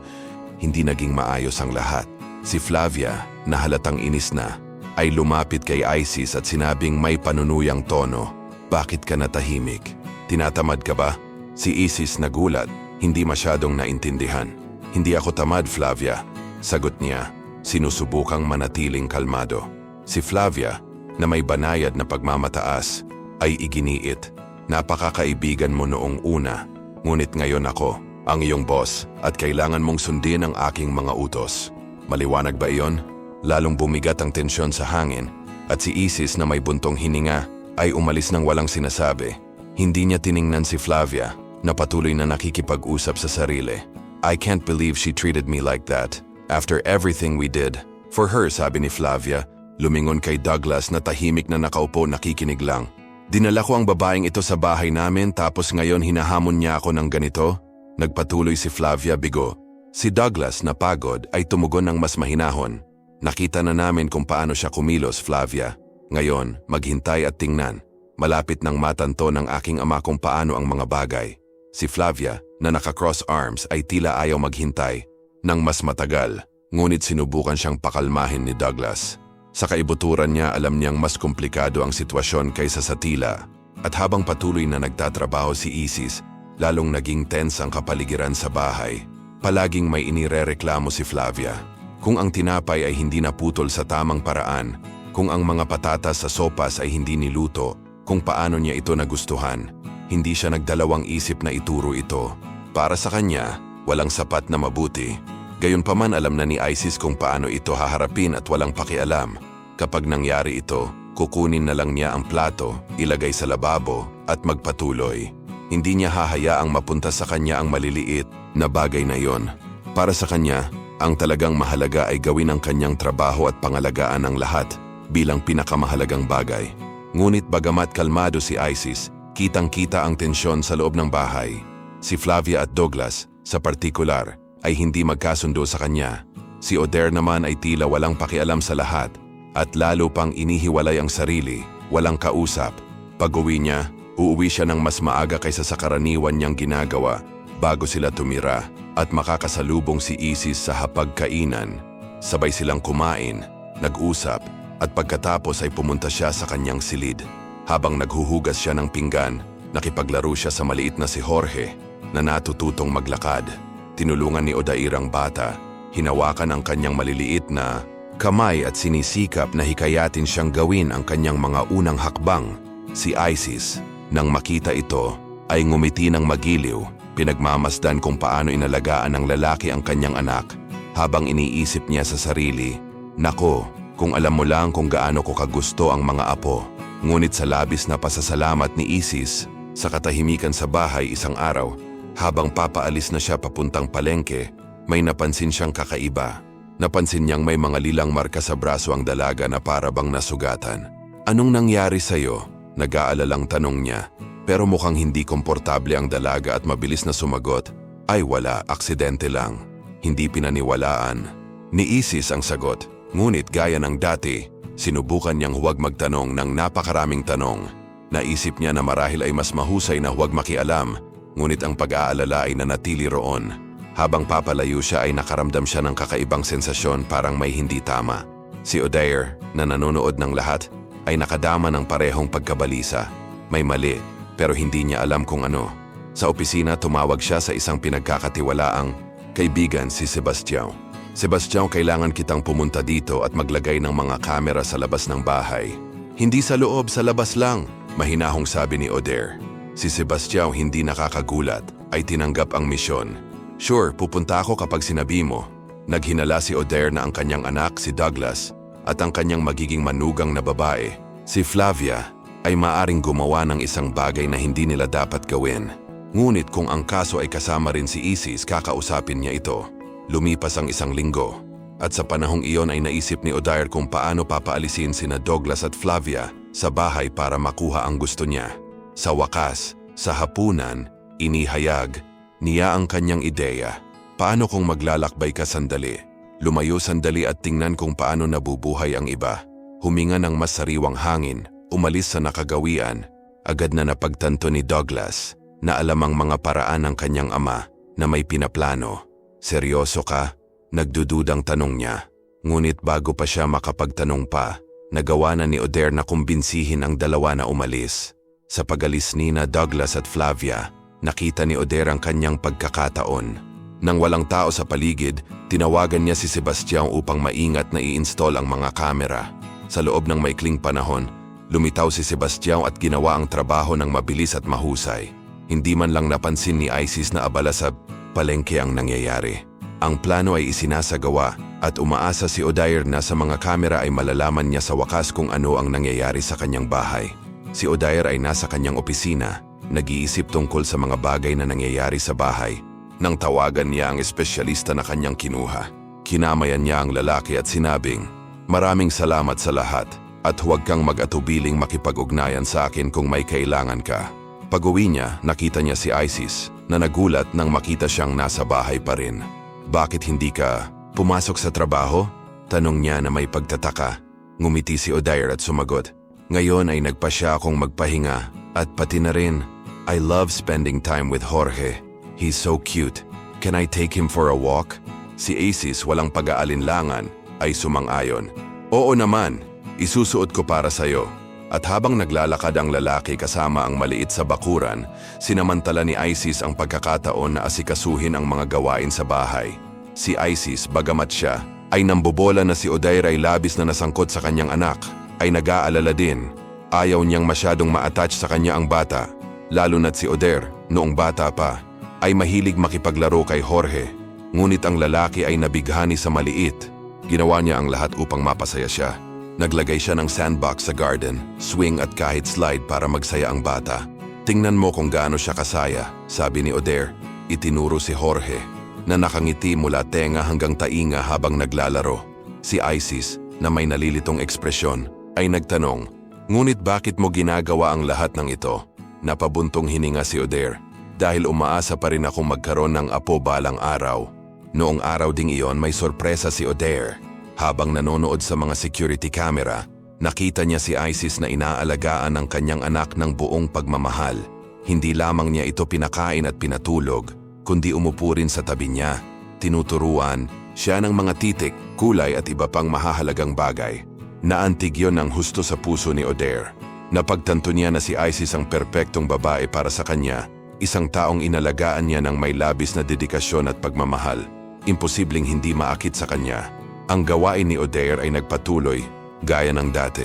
hindi naging maayos ang lahat. Si Flavia, na halatang inis na, ay lumapit kay Isis at sinabing may panunuyang tono, "Bakit ka natahimik? Tinatamad ka ba?" Si Isis nagulat, hindi masyadong naintindihan. "Hindi ako tamad, Flavia," sagot niya, sinusubukang manatiling kalmado. Si Flavia, na may banayad na pagmamataas, ay iginiit. "Napakakaibigan mo noong una, ngunit ngayon ako, ang iyong boss, at kailangan mong sundin ang aking mga utos. Maliwanag ba iyon? Lalong bumigat ang tensyon sa hangin, at si Isis na may buntong hininga ay umalis ng walang sinasabi. Hindi niya tiningnan si Flavia, na patuloy na nakikipag-usap sa sarili. I can't believe she treated me like that. After everything we did. For her, sabi ni Flavia, lumingon kay Douglas na tahimik na nakaupo nakikinig lang. Dinala ko ang babaeng ito sa bahay namin tapos ngayon hinahamon niya ako ng ganito? Nagpatuloy si Flavia bigo. Si Douglas na pagod ay tumugon ng mas mahinahon. Nakita na namin kung paano siya kumilos, Flavia. Ngayon, maghintay at tingnan. Malapit nang matanto ng aking ama kung paano ang mga bagay. Si Flavia, na naka-cross arms, ay tila ayaw maghintay ng mas matagal. Ngunit sinubukan siyang pakalmahin ni Douglas. Sa kaibuturan niya, alam niyang mas komplikado ang sitwasyon kaysa sa tila. At habang patuloy na nagtatrabaho si Isis, lalong naging tense ang kapaligiran sa bahay. Palaging may inirereklamo si Flavia. Kung ang tinapay ay hindi naputol sa tamang paraan, kung ang mga patatas sa sopas ay hindi niluto, kung paano niya ito nagustuhan, hindi siya nagdalawang isip na ituro ito. Para sa kanya, walang sapat na mabuti. Gayunpaman alam na ni Isis kung paano ito haharapin at walang pakialam. Kapag nangyari ito, kukunin na lang niya ang plato, ilagay sa lababo at magpatuloy. Hindi niya hahayaang mapunta sa kanya ang maliliit na bagay na yon. Para sa kanya, ang talagang mahalaga ay gawin ang kanyang trabaho at pangalagaan ang lahat bilang pinakamahalagang bagay. Ngunit bagamat kalmado si Isis, kitang-kita ang tensyon sa loob ng bahay. Si Flavia at Douglas, sa partikular, ay hindi magkasundo sa kanya. Si Oder naman ay tila walang pakialam sa lahat at lalo pang inihiwalay ang sarili, walang kausap. Pag-uwi niya, uuwi siya ng mas maaga kaysa sa karaniwan niyang ginagawa bago sila tumira at makakasalubong si Isis sa hapagkainan. Sabay silang kumain, nag-usap at pagkatapos ay pumunta siya sa kanyang silid. Habang naghuhugas siya ng pinggan, nakipaglaro siya sa maliit na si Jorge na natututong maglakad. Tinulungan ni Odair ang bata, hinawakan ang kanyang maliliit na kamay at sinisikap na hikayatin siyang gawin ang kanyang mga unang hakbang. Si Isis, nang makita ito, ay ngumiti ng magiliw, pinagmamasdan kung paano inalagaan ng lalaki ang kanyang anak, habang iniisip niya sa sarili, "Nako, kung alam mo lang kung gaano ko kagusto ang mga apo." Ngunit sa labis na pasasalamat ni Isis, sa katahimikan sa bahay isang araw, habang papaalis na siya papuntang palengke, may napansin siyang kakaiba. Napansin niyang may mga lilang marka sa braso ang dalaga na para bang nasugatan. "Anong nangyari sa'yo?" Nag-aalalang tanong niya, pero mukhang hindi komportable ang dalaga at mabilis na sumagot, "Ay wala, aksidente lang." Hindi pinaniwalaan ni Isis ang sagot, ngunit gaya ng dati, sinubukan niyang huwag magtanong ng napakaraming tanong. Naisip niya na marahil ay mas mahusay na huwag makialam, ngunit ang pag-aalala ay nanatili roon. Habang papalayo siya ay nakaramdam siya ng kakaibang sensasyon, parang may hindi tama. Si Odair, na nanonood ng lahat, ay nakadama ng parehong pagkabalisa. May mali, pero hindi niya alam kung ano. Sa opisina, tumawag siya sa isang pinagkakatiwalaang kaibigan, si Sebastião. "Sebastião, kailangan kitang pumunta dito at maglagay ng mga kamera sa labas ng bahay." "Hindi sa loob, sa labas lang," mahinahong sabi ni Oder. Si Sebastião, hindi nakakagulat, ay tinanggap ang misyon. "Sure, pupunta ako kapag sinabi mo." Naghinala si Oder na ang kanyang anak, si Douglas, at ang kanyang magiging manugang na babae, si Flavia, ay maaring gumawa ng isang bagay na hindi nila dapat gawin. Ngunit kung ang kaso ay kasama rin si Isis, kakausapin niya ito. Lumipas ang isang linggo, at sa panahong iyon ay naisip ni Odair kung paano papaalisin sina Douglas at Flavia sa bahay para makuha ang gusto niya. Sa wakas, sa hapunan, inihayag niya ang kanyang ideya. "Paano kung maglalakbay ka sandali? Lumayo sandali at tingnan kung paano nabubuhay ang iba." Huminga ng mas sariwang hangin, umalis sa nakagawian. Agad na napagtanto ni Douglas na alam ang mga paraan ng kanyang ama na may pinaplano. "Seryoso ka?" Nagdududang tanong niya. Ngunit bago pa siya makapagtanong pa, nagawa na ni Oder na kumbinsihin ang dalawa na umalis. Sa pagalis ni Douglas at Flavia, nakita ni Oder ang kanyang pagkakataon. Nang walang tao sa paligid, tinawagan niya si Sebastião upang maingat na i-install ang mga kamera. Sa loob ng maikling panahon, lumitaw si Sebastião at ginawa ang trabaho ng mabilis at mahusay. Hindi man lang napansin ni Isis na abala sa palengke ang nangyayari. Ang plano ay isinasagawa at umaasa si Odair na sa mga kamera ay malalaman niya sa wakas kung ano ang nangyayari sa kanyang bahay. Si Odair ay nasa kanyang opisina, nag-iisip tungkol sa mga bagay na nangyayari sa bahay. Nang tawagan niya ang espesyalista na kanyang kinuha, kinamayan niya ang lalaki at sinabing, "Maraming salamat sa lahat at huwag kang mag-atubiling makipag-ugnayan sa akin kung may kailangan ka." Pag-uwi niya, nakita niya si Isis na nagulat nang makita siyang nasa bahay pa rin. "Bakit hindi ka pumasok sa trabaho?" Tanong niya na may pagtataka. Ngumiti si Odair at sumagot, "Ngayon ay nagpa siya akong magpahinga at pati na rin, I love spending time with Jorge. He's so cute. Can I take him for a walk?" Si Isis walang pag-aalinlangan ay sumang-ayon. "Oo naman, isusuot ko para sa'yo." At habang naglalakad ang lalaki kasama ang maliit sa bakuran, sinamantala ni Isis ang pagkakataon na asikasuhin ang mga gawain sa bahay. Si Isis, bagamat siya ay nambobola na si Odair ay labis na nasangkot sa kanyang anak, ay nag-aalala din. Ayaw niyang masyadong ma-attach sa kanya ang bata, lalo na't si Odair, noong bata pa, ay mahilig makipaglaro kay Jorge. Ngunit ang lalaki ay nabighani sa maliit. Ginawa niya ang lahat upang mapasaya siya. Naglagay siya ng sandbox sa garden, swing at kahit slide para magsaya ang bata. "Tingnan mo kung gaano siya kasaya," sabi ni Odair. Itinuro si Jorge, na nakangiti mula tenga hanggang tainga habang naglalaro. Si Isis, na may nalilitong ekspresyon, ay nagtanong, "Ngunit bakit mo ginagawa ang lahat ng ito?" Napabuntong hininga si Odair, "Dahil umaasa pa rin akong magkaroon ng apo balang araw." Noong araw ding iyon may sorpresa si Odair. Habang nanonood sa mga security camera, nakita niya si Isis na inaalagaan ng kanyang anak ng buong pagmamahal. Hindi lamang niya ito pinakain at pinatulog, kundi umupo rin sa tabi niya. Tinuturuan siya ng mga titik, kulay at iba pang mahahalagang bagay. Naantig yon ng husto sa puso ni Odair. Napagtanto niya na si Isis ang perpektong babae para sa kanya, isang taong inalagaan niya ng may labis na dedikasyon at pagmamahal. Imposibleng hindi maakit sa kanya. Ang gawain ni Odair ay nagpatuloy, gaya ng dati.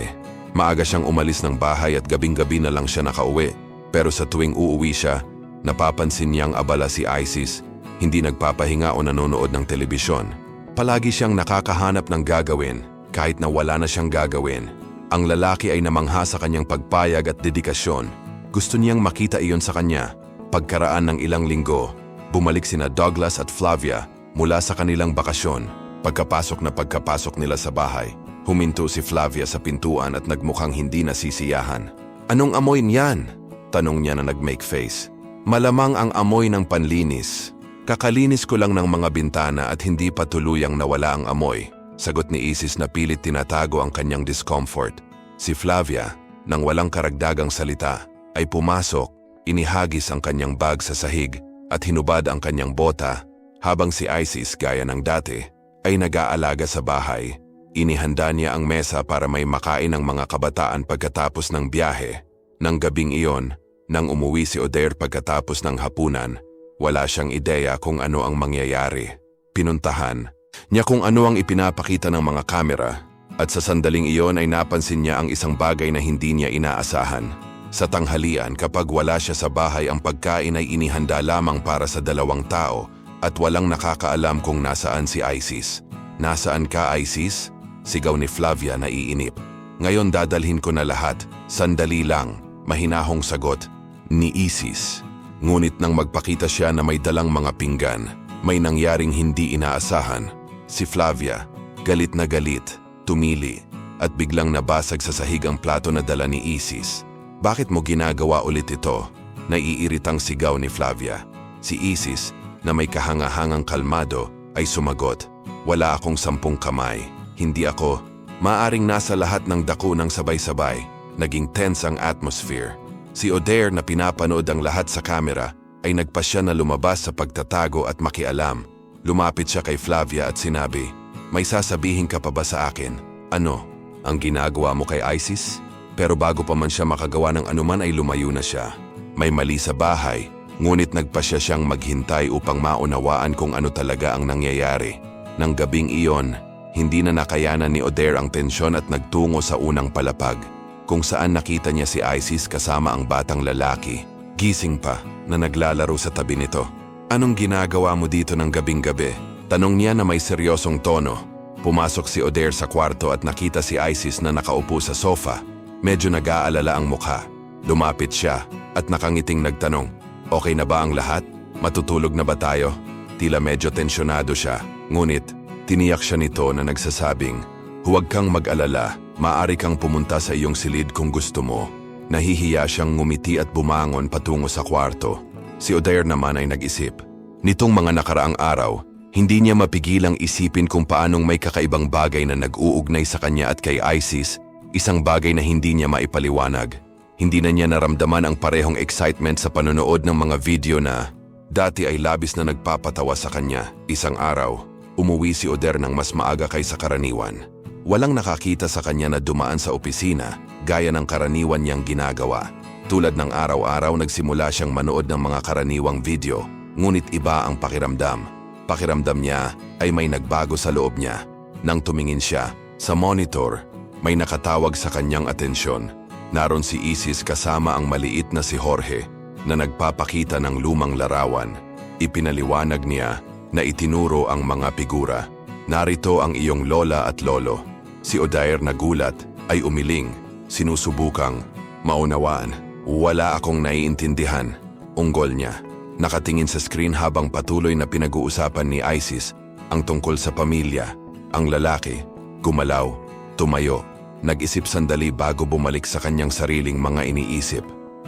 Maaga siyang umalis ng bahay at gabing-gabi na lang siya nakauwi. Pero sa tuwing uuwi siya, napapansin niyang abala si Isis, hindi nagpapahinga o nanonood ng telebisyon. Palagi siyang nakakahanap ng gagawin, kahit na wala na siyang gagawin. Ang lalaki ay namangha sa kanyang pagpayag at dedikasyon. Gusto niyang makita iyon sa kanya. Pagkaraan ng ilang linggo, bumalik sina Douglas at Flavia mula sa kanilang bakasyon. Pagkapasok nila sa bahay, huminto si Flavia sa pintuan at nagmukhang hindi nasisiyahan. "Anong amoy niyan?" tanong niya na nag-make face. "Malamang ang amoy ng panlinis. Kakalinis ko lang ng mga bintana at hindi pa tuluyang nawala ang amoy," sagot ni Isis na pilit tinatago ang kanyang discomfort. Si Flavia, nang walang karagdagang salita, ay pumasok, inihagis ang kanyang bag sa sahig at hinubad ang kanyang bota, habang si Isis, gaya ng dati, ay nag-aalaga sa bahay. Inihanda niya ang mesa para may makain ng mga kabataan pagkatapos ng biyahe. Nang gabing iyon, nang umuwi si Odair pagkatapos ng hapunan, wala siyang ideya kung ano ang mangyayari. Pinuntahan niya kung ano ang ipinapakita ng mga kamera, at sa sandaling iyon ay napansin niya ang isang bagay na hindi niya inaasahan. Sa tanghalian, kapag wala siya sa bahay, ang pagkain ay inihanda lamang para sa 2 tao at walang nakakaalam kung nasaan si Isis. "Nasaan ka, Isis?" sigaw ni Flavia na iinip. "Ngayon dadalhin ko na lahat, sandali lang," mahinahong sagot ni Isis. Ngunit nang magpakita siya na may dalang mga pinggan, may nangyaring hindi inaasahan. Si Flavia, galit na galit, tumili at biglang nabasag sa sahig ang plato na dala ni Isis. "Bakit mo ginagawa ulit ito?" naiiritang sigaw ni Flavia. Si Isis, na may kahangahangang kalmado, ay sumagot, "Wala akong 10 kamay. Hindi ako." Maaring nasa lahat ng dako ng sabay-sabay. Naging tense ang atmosphere. Si Odair, na pinapanood ang lahat sa kamera, ay nagpasya na lumabas sa pagtatago at makialam. Lumapit siya kay Flavia at sinabi, "May sasabihin ka pa ba sa akin?" "Ano? Ang ginagawa mo kay Isis?" Pero bago pa man siya makagawa ng anuman ay lumayo na siya. May mali sa bahay, ngunit nagpasya siyang maghintay upang maunawaan kung ano talaga ang nangyayari. Nang gabing iyon, hindi na nakayanan ni Odair ang tensyon at nagtungo sa unang palapag, kung saan nakita niya si Isis kasama ang batang lalaki, gising pa, na naglalaro sa tabi nito. Anong ginagawa mo dito ng gabing-gabi? Tanong niya na may seryosong tono. Pumasok si Odair sa kwarto at nakita si Isis na nakaupo sa sofa. Medyo nag-aalala ang mukha. Lumapit siya at nakangiting nagtanong, "Okay na ba ang lahat? Matutulog na ba tayo?" Tila medyo tensyonado siya. Ngunit, tiniyak siya nito na nagsasabing, "Huwag kang mag-alala. Maaari kang pumunta sa iyong silid kung gusto mo." Nahihiya siyang ngumiti at bumangon patungo sa kwarto. Si Odair naman ay nag-isip. Nitong mga nakaraang araw, hindi niya mapigilang isipin kung paanong may kakaibang bagay na nag-uugnay sa kanya at kay Isis, isang bagay na hindi niya maipaliwanag. Hindi na niya naramdaman ang parehong excitement sa panonood ng mga video na dati ay labis na nagpapatawa sa kanya. Isang araw, umuwi si Odair ng mas maaga kaysa karaniwan. Walang nakakita sa kanya na dumaan sa opisina gaya ng karaniwan niyang ginagawa. Tulad ng araw-araw nagsimula siyang manood ng mga karaniwang video, ngunit iba ang pakiramdam. Pakiramdam niya ay may nagbago sa loob niya. Nang tumingin siya sa monitor, may nakatawag sa kanyang atensyon. Naroon si Isis kasama ang maliit na si Jorge na nagpapakita ng lumang larawan. Ipinaliwanag niya na itinuro ang mga figura. "Narito ang iyong lola at lolo." Si Odair nagulat, ay umiling, sinusubukang maunawaan. "Wala akong naiintindihan," unggol niya. Nakatingin sa screen habang patuloy na pinag-uusapan ni Isis ang tungkol sa pamilya. Ang lalaki, gumalaw, tumayo, nag-isip sandali bago bumalik sa kanyang sariling mga iniisip.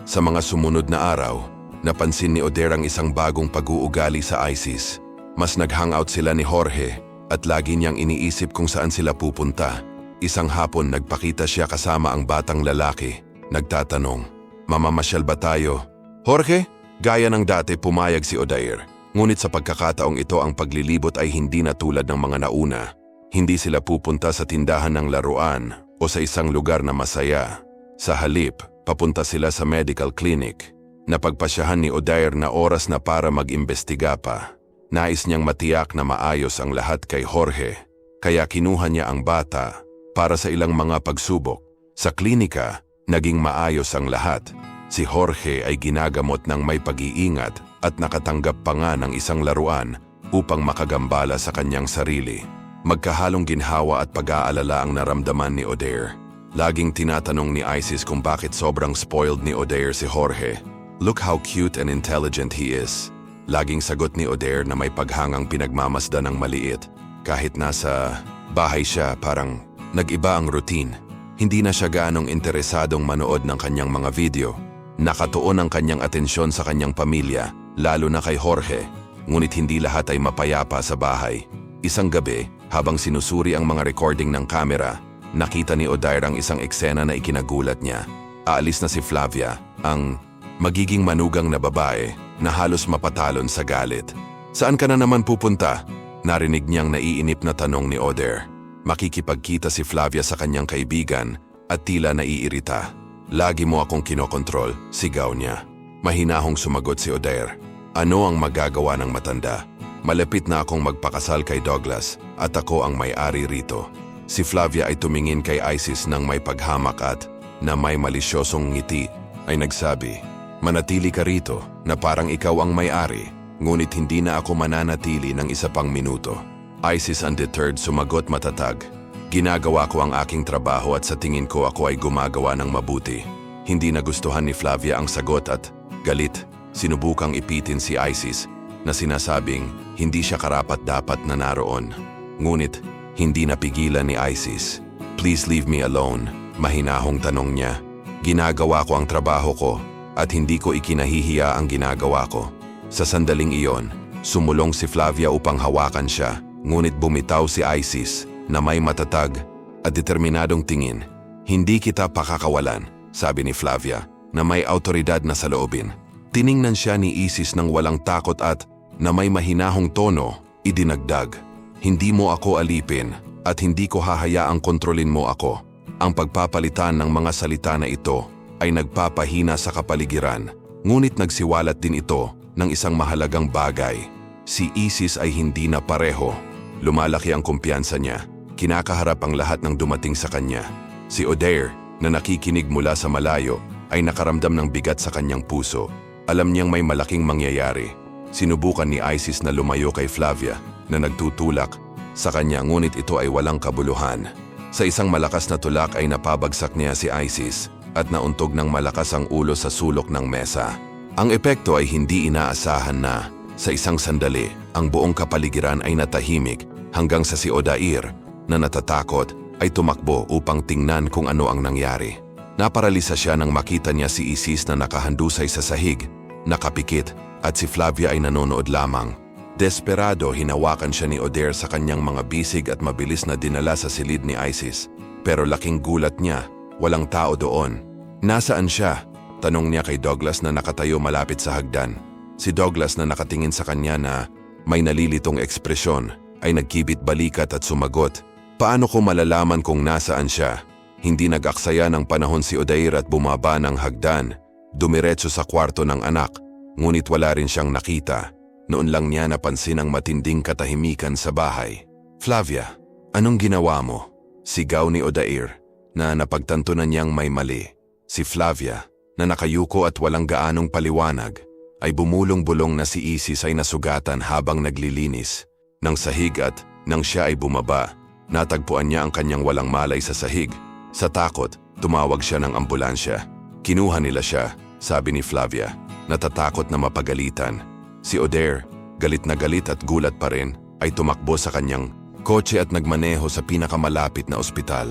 Sa mga sumunod na araw, napansin ni Odair ang isang bagong pag-uugali sa Isis. Mas nag-hangout sila ni Jorge at lagi niyang iniisip kung saan sila pupunta. Isang hapon nagpakita siya kasama ang batang lalaki. Nagtatanong, "Mamamasyal ba tayo?" "Jorge?" Gaya ng dati pumayag si Odair. Ngunit sa pagkakataong ito ang paglilibot ay hindi na tulad ng mga nauna. Hindi sila pupunta sa tindahan ng laruan o sa isang lugar na masaya. Sa halip, papunta sila sa medical clinic. Napagpasyahan ni Odair na oras na para mag-imbestiga pa. Nais niyang matiyak na maayos ang lahat kay Jorge, kaya kinuha niya ang bata para sa ilang mga pagsubok. Sa klinika, naging maayos ang lahat. Si Jorge ay ginagamot ng may pag-iingat at nakatanggap pa nga ng isang laruan upang makagambala sa kanyang sarili. Magkahalong ginhawa at pag-aalala ang naramdaman ni Odair. Laging tinatanong ni Isis kung bakit sobrang spoiled ni Odair si Jorge. "Look how cute and intelligent he is." Laging sagot ni Odair na may paghangang pinagmamasdan ng maliit. Kahit nasa bahay siya, parang nag-iba ang routine. Hindi na siya gaanong interesadong manood ng kanyang mga video. Nakatuon ang kanyang atensyon sa kanyang pamilya, lalo na kay Jorge. Ngunit hindi lahat ay mapayapa sa bahay. Isang gabi, habang sinusuri ang mga recording ng kamera, nakita ni Odair ang isang eksena na ikinagulat niya. Aalis na si Flavia, ang magiging manugang na babae na halos mapatalon sa galit. "Saan ka na naman pupunta?" Narinig niyang naiinip na tanong ni Odair. Makikipagkita si Flavia sa kanyang kaibigan at tila naiirita. "Lagi mo akong kinokontrol," sigaw niya. Mahinahong sumagot si Odair. "Ano ang magagawa ng matanda? Malapit na akong magpakasal kay Douglas at ako ang may-ari rito." Si Flavia ay tumingin kay Isis ng may paghamak at, na may malisyosong ngiti, ay nagsabi, "Manatili ka rito na parang ikaw ang may-ari, ngunit hindi na ako mananatili ng isa pang minuto." Isis undeterred sumagot matatag, "Ginagawa ko ang aking trabaho at sa tingin ko ako ay gumagawa ng mabuti." Hindi nagustuhan ni Flavia ang sagot at, galit, sinubukang ipitin si Isis na sinasabing hindi siya karapat-dapat na naroon. Ngunit, hindi napigilan ni Isis. "Please leave me alone," mahinahong tanong niya. "Ginagawa ko ang trabaho ko at hindi ko ikinahihiya ang ginagawa ko." Sa sandaling iyon, sumulong si Flavia upang hawakan siya, ngunit bumitaw si Isis na may matatag at determinadong tingin. "Hindi kita pakakawalan," sabi ni Flavia na may autoridad na saloobin. Tiningnan siya ni Isis ng walang takot at, na may mahinahong tono, idinagdag, "Hindi mo ako alipin at hindi ko hahayaang kontrolin mo ako." Ang pagpapalitan ng mga salita na ito ay nagpapahina sa kapaligiran, ngunit nagsiwalat din ito ng isang mahalagang bagay. Si Isis ay hindi na pareho. Lumalaki ang kumpiyansa niya. Kinakaharap ang lahat ng dumating sa kanya. Si Odair, na nakikinig mula sa malayo, ay nakaramdam ng bigat sa kanyang puso. Alam niyang may malaking mangyayari. Sinubukan ni Isis na lumayo kay Flavia na nagtutulak sa kanya ngunit ito ay walang kabuluhan. Sa isang malakas na tulak ay napabagsak niya si Isis at nauntog ng malakas ang ulo sa sulok ng mesa. Ang epekto ay hindi inaasahan na. Sa isang sandali, ang buong kapaligiran ay natahimik hanggang sa si Odair na natatakot ay tumakbo upang tingnan kung ano ang nangyari. Naparalisa siya nang makita niya si Isis na nakahandusay sa sahig, nakapikit at si Flavia ay nanonood lamang. Desperado, hinawakan siya ni Odair sa kanyang mga bisig at mabilis na dinala sa silid ni Isis. Pero laking gulat niya, walang tao doon. Nasaan siya? Tanong niya kay Douglas na nakatayo malapit sa hagdan. Si Douglas na nakatingin sa kanya na may nalilitong ekspresyon ay nagkibit balikat at sumagot. Paano ko malalaman kung nasaan siya? Hindi nag-aksaya ng panahon si Odair at bumaba ng hagdan. Dumiretso sa kwarto ng anak, ngunit wala rin siyang nakita. Noon lang niya napansin ang matinding katahimikan sa bahay. Flavia, anong ginawa mo? Sigaw ni Odair na napagtanto na niyang may mali. Si Flavia, na nakayuko at walang gaanong paliwanag, ay bumulong-bulong na si Isis ay nasugatan habang naglilinis. Nang sahig at nang siya ay bumaba, natagpuan niya ang kanyang walang malay sa sahig. Sa takot, tumawag siya ng ambulansya. Kinuha nila siya, sabi ni Flavia, natatakot na mapagalitan. Si Odair, galit na galit at gulat pa rin, ay tumakbo sa kanyang kotse at nagmaneho sa pinakamalapit na ospital.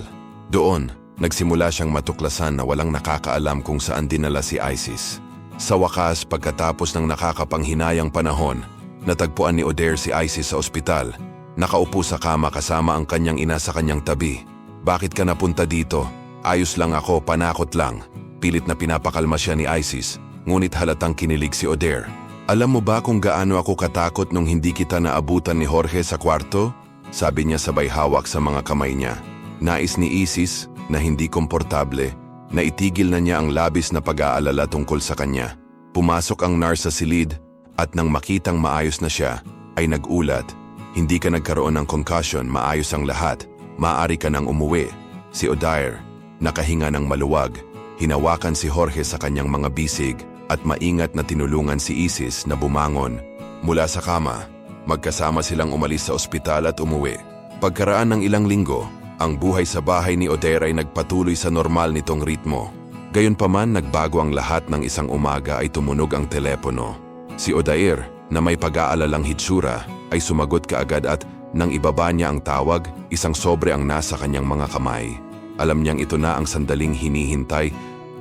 Doon, nagsimula siyang matuklasan na walang nakakaalam kung saan dinala si Isis. Sa wakas, pagkatapos ng nakakapanghinayang panahon, natagpuan ni Odair si Isis sa ospital. Nakaupo sa kama kasama ang kanyang ina sa kanyang tabi. Bakit ka napunta dito? Ayos lang ako, panakot lang. Pilit na pinapakalma siya ni Isis, ngunit halatang kinilig si Odair. Alam mo ba kung gaano ako katakot nung hindi kita naabutan ni Jorge sa kwarto? Sabi niya sabay hawak sa mga kamay niya. Nais ni Isis na hindi komportable, na itigil na niya ang labis na pag-aalala tungkol sa kanya. Pumasok ang nurse sa silid at nang makitang maayos na siya, ay nagulat. Hindi ka nagkaroon ng concussion, maayos ang lahat. Maaari ka nang umuwi. Si Odair, nakahinga ng maluwag, hinawakan si Jorge sa kanyang mga bisig at maingat na tinulungan si Isis na bumangon. Mula sa kama, magkasama silang umalis sa ospital at umuwi. Pagkaraan ng ilang linggo, ang buhay sa bahay ni Odair ay nagpatuloy sa normal nitong ritmo. Gayunpaman, nagbago ang lahat ng isang umaga ay tumunog ang telepono. Si Odair, na may pag-aalalang hitsura, ay sumagot kaagad at nang ibaba niya ang tawag, isang sobre ang nasa kanyang mga kamay. Alam niyang ito na ang sandaling hinihintay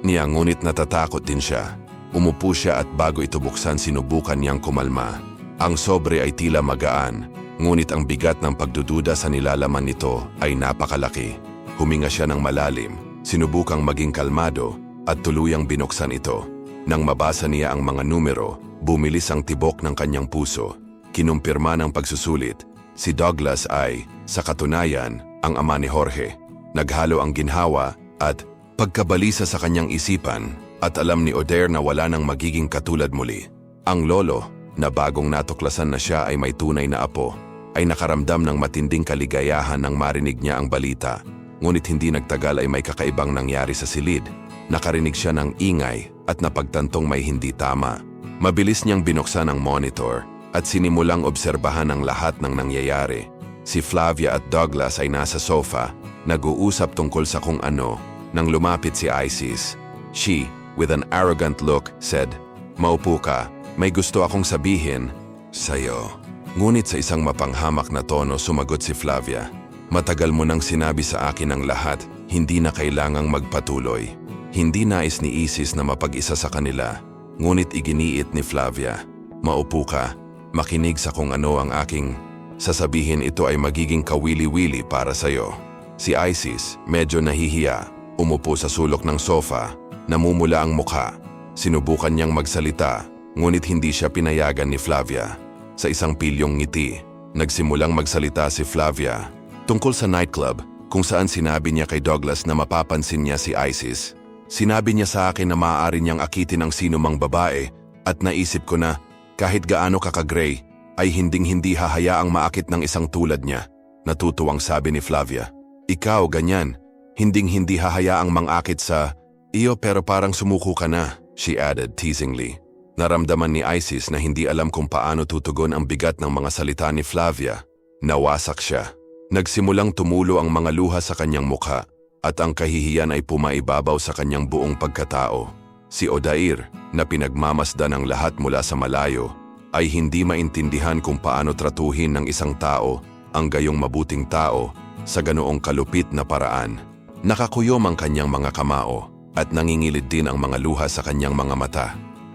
niya ngunit natatakot din siya. Umupo siya at bago ito buksan sinubukan niyang kumalma. Ang sobre ay tila magaan, ngunit ang bigat ng pagdududa sa nilalaman nito ay napakalaki. Huminga siya ng malalim, sinubukang maging kalmado at tuluyang binuksan ito. Nang mabasa niya ang mga numero, bumilis ang tibok ng kanyang puso. Kinumpirma ng pagsusulit, si Douglas ay, sa katunayan, ang ama ni Jorge. Naghalo ang ginhawa at pagkabalisa sa kanyang isipan at alam ni Odair na wala nang magiging katulad muli. Ang lolo, na bagong natuklasan na siya ay may tunay na apo, ay nakaramdam ng matinding kaligayahan nang marinig niya ang balita. Ngunit hindi nagtagal ay may kakaibang nangyari sa silid. Nakarinig siya ng ingay at napagtantong may hindi tama. Mabilis niyang binuksan ang monitor at sinimulang obserbahan ang lahat ng nangyayari. Si Flavia at Douglas ay nasa sofa, nag-uusap tungkol sa kung ano, nang lumapit si Isis. She, with an arrogant look, said, "Maupo ka, may gusto akong sabihin sa'yo." Ngunit sa isang mapanghamak na tono sumagot si Flavia, "Matagal mo nang sinabi sa akin ang lahat, hindi na kailangang magpatuloy." Hindi nais ni Isis na mapag-isa sa kanila, ngunit iginiit ni Flavia, "Maupo ka, makinig sa kung ano ang aking sasabihin, ito ay magiging kawili-wili para sa'yo." Si Isis, medyo nahihiya, umupo sa sulok ng sofa, namumula ang mukha. Sinubukan niyang magsalita, ngunit hindi siya pinayagan ni Flavia. Sa isang pilyong ngiti, nagsimulang magsalita si Flavia tungkol sa nightclub kung saan sinabi niya kay Douglas na mapapansin niya si Isis. Sinabi niya sa akin na maaari niyang akitin ang sinumang babae at naisip ko na kahit gaano kakagray ay hinding-hindi hahayaang maakit ng isang tulad niya. Natutuwang sabi ni Flavia, "Ikaw ganyan, hinding-hindi hahayaang mangakit sa iyo pero parang sumuko ka na," she added teasingly. Naramdaman ni Isis na hindi alam kung paano tutugon ang bigat ng mga salita ni Flavia. Nawasak siya. Nagsimulang tumulo ang mga luha sa kanyang mukha at ang kahihiyan ay pumaibabaw sa kanyang buong pagkatao. Si Odair, na pinagmamasdan ng lahat mula sa malayo, ay hindi maintindihan kung paano tratuhin ng isang tao ang gayong mabuting tao sa ganoong kalupit na paraan. Nakakuyom ang kanyang mga kamao at nangingilid din ang mga luha sa kanyang mga mata.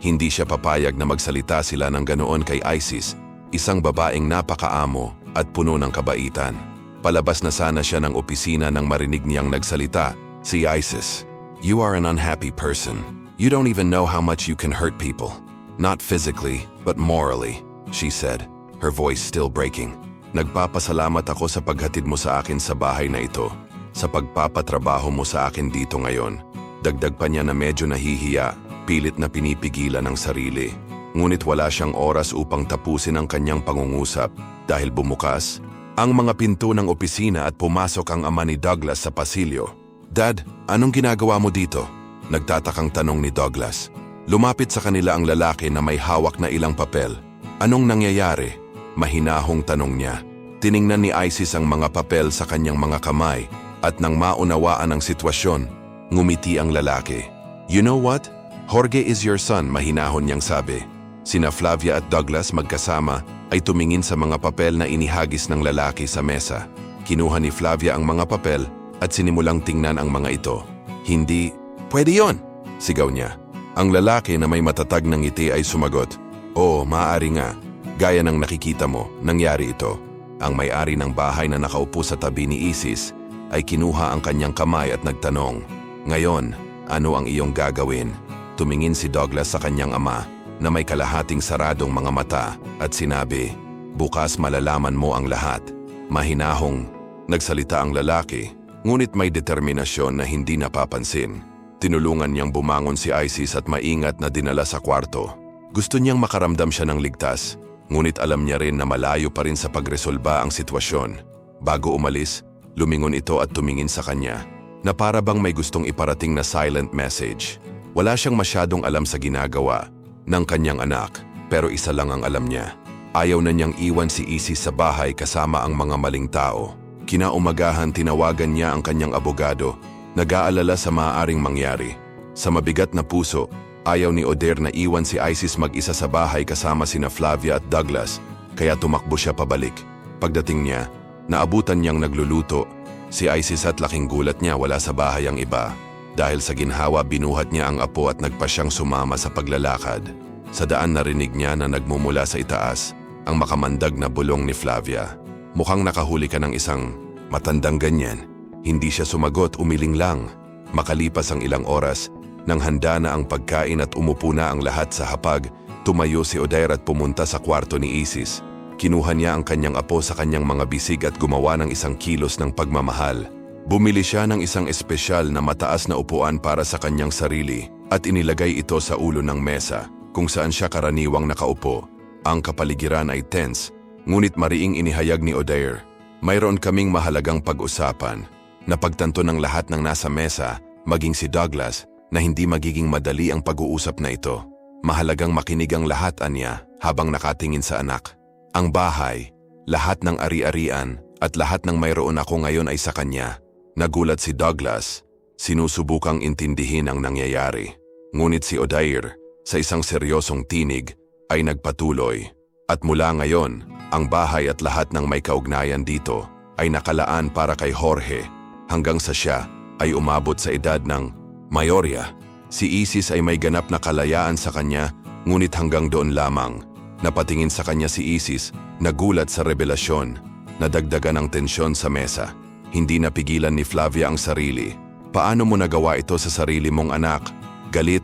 Hindi siya papayag na magsalita sila ng ganoon kay Isis, isang babaeng napakaamo at puno ng kabaitan. Palabas na sana siya ng opisina nang marinig niyang nagsalita si Isis. "You are an unhappy person. You don't even know how much you can hurt people. Not physically, but morally," she said, her voice still breaking. "Nagpapasalamat ako sa paghatid mo sa akin sa bahay na ito, sa pagpapatrabaho mo sa akin dito ngayon." Dagdag pa niya na medyo nahihiya, pilit na pinipigilan ang sarili. Ngunit wala siyang oras upang tapusin ang kanyang pangungusap dahil bumukas ang mga pinto ng opisina at pumasok ang ama ni Douglas sa pasilyo. "Dad, anong ginagawa mo dito?" Nagtatakang tanong ni Douglas. Lumapit sa kanila ang lalaki na may hawak na ilang papel. "Anong nangyayari?" Mahinahong tanong niya. Tiningnan ni Isis ang mga papel sa kanyang mga kamay at nang maunawaan ang sitwasyon, ngumiti ang lalaki. "You know what? Jorge is your son," mahinahon niyang sabi. Sina Flavia at Douglas magkasama ay tumingin sa mga papel na inihagis ng lalaki sa mesa. Kinuha ni Flavia ang mga papel at sinimulang tingnan ang mga ito. "Hindi, pwede yon!" sigaw niya. Ang lalaki na may matatag ng ngiti ay sumagot, "Oo, maaari nga. Gaya ng nakikita mo, nangyari ito." Ang may-ari ng bahay na nakaupo sa tabi ni Isis ay kinuha ang kanyang kamay at nagtanong, "Ngayon, ano ang iyong gagawin?" Tumingin si Douglas sa kanyang ama na may kalahating saradong mga mata at sinabi, "Bukas malalaman mo ang lahat." Mahinahong nagsalita ang lalaki, ngunit may determinasyon na hindi napapansin. Tinulungan niyang bumangon si Isis at maingat na dinala sa kwarto. Gusto niyang makaramdam siya ng ligtas, ngunit alam niya rin na malayo pa rin sa pagresolba ang sitwasyon. Bago umalis, lumingon ito at tumingin sa kanya, na para bang may gustong iparating na silent message. Wala siyang masyadong alam sa ginagawa ng kanyang anak, pero isa lang ang alam niya. Ayaw na niyang iwan si Isis sa bahay kasama ang mga maling tao. Kinaumagahan tinawagan niya ang kanyang abogado, nag-aalala sa maaaring mangyari. Sa mabigat na puso, ayaw ni Odair na iwan si Isis mag-isa sa bahay kasama sina Flavia at Douglas, kaya tumakbo siya pabalik. Pagdating niya, naabutan niyang nagluluto. Si Isis at laking gulat niya wala sa bahay ang iba. Dahil sa ginhawa, binuhat niya ang apo at nagpa siyang sumama sa paglalakad. Sa daan narinig niya na nagmumula sa itaas ang makamandag na bulong ni Flavia. "Mukhang nakahuli ka ng isang matandang ganyan." Hindi siya sumagot, umiling lang. Makalipas ang ilang oras, nang handa na ang pagkain at umupo na ang lahat sa hapag, tumayo si Odair at pumunta sa kwarto ni Isis. Kinuha niya ang kanyang apo sa kanyang mga bisig at gumawa ng isang kilos ng pagmamahal. Bumili siya ng isang espesyal na mataas na upuan para sa kanyang sarili at inilagay ito sa ulo ng mesa kung saan siya karaniwang nakaupo. Ang kapaligiran ay tense, ngunit mariing inihayag ni Odair, "Mayroon kaming mahalagang pag-usapan." Napagtanto ng lahat ng nasa mesa, maging si Douglas, na hindi magiging madali ang pag-uusap na ito. Mahalagang makinig ang lahat, anya, habang nakatingin sa anak. Ang bahay, lahat ng ari-arian at lahat ng mayroon ako ngayon ay sa kanya. Nagulat si Douglas, sinusubukang intindihin ang nangyayari. Ngunit si Odair, sa isang seryosong tinig, ay nagpatuloy. At mula ngayon, ang bahay at lahat ng may kaugnayan dito ay nakalaan para kay Jorge, hanggang sa siya ay umabot sa edad ng mayorya. Si Isis ay may ganap na kalayaan sa kanya, ngunit hanggang doon lamang. Napatingin sa kanya si Isis, nagulat sa revelasyon, nadagdagan ang tensyon sa mesa. Hindi napigilan ni Flavia ang sarili. "Paano mo nagawa ito sa sarili mong anak?" Galit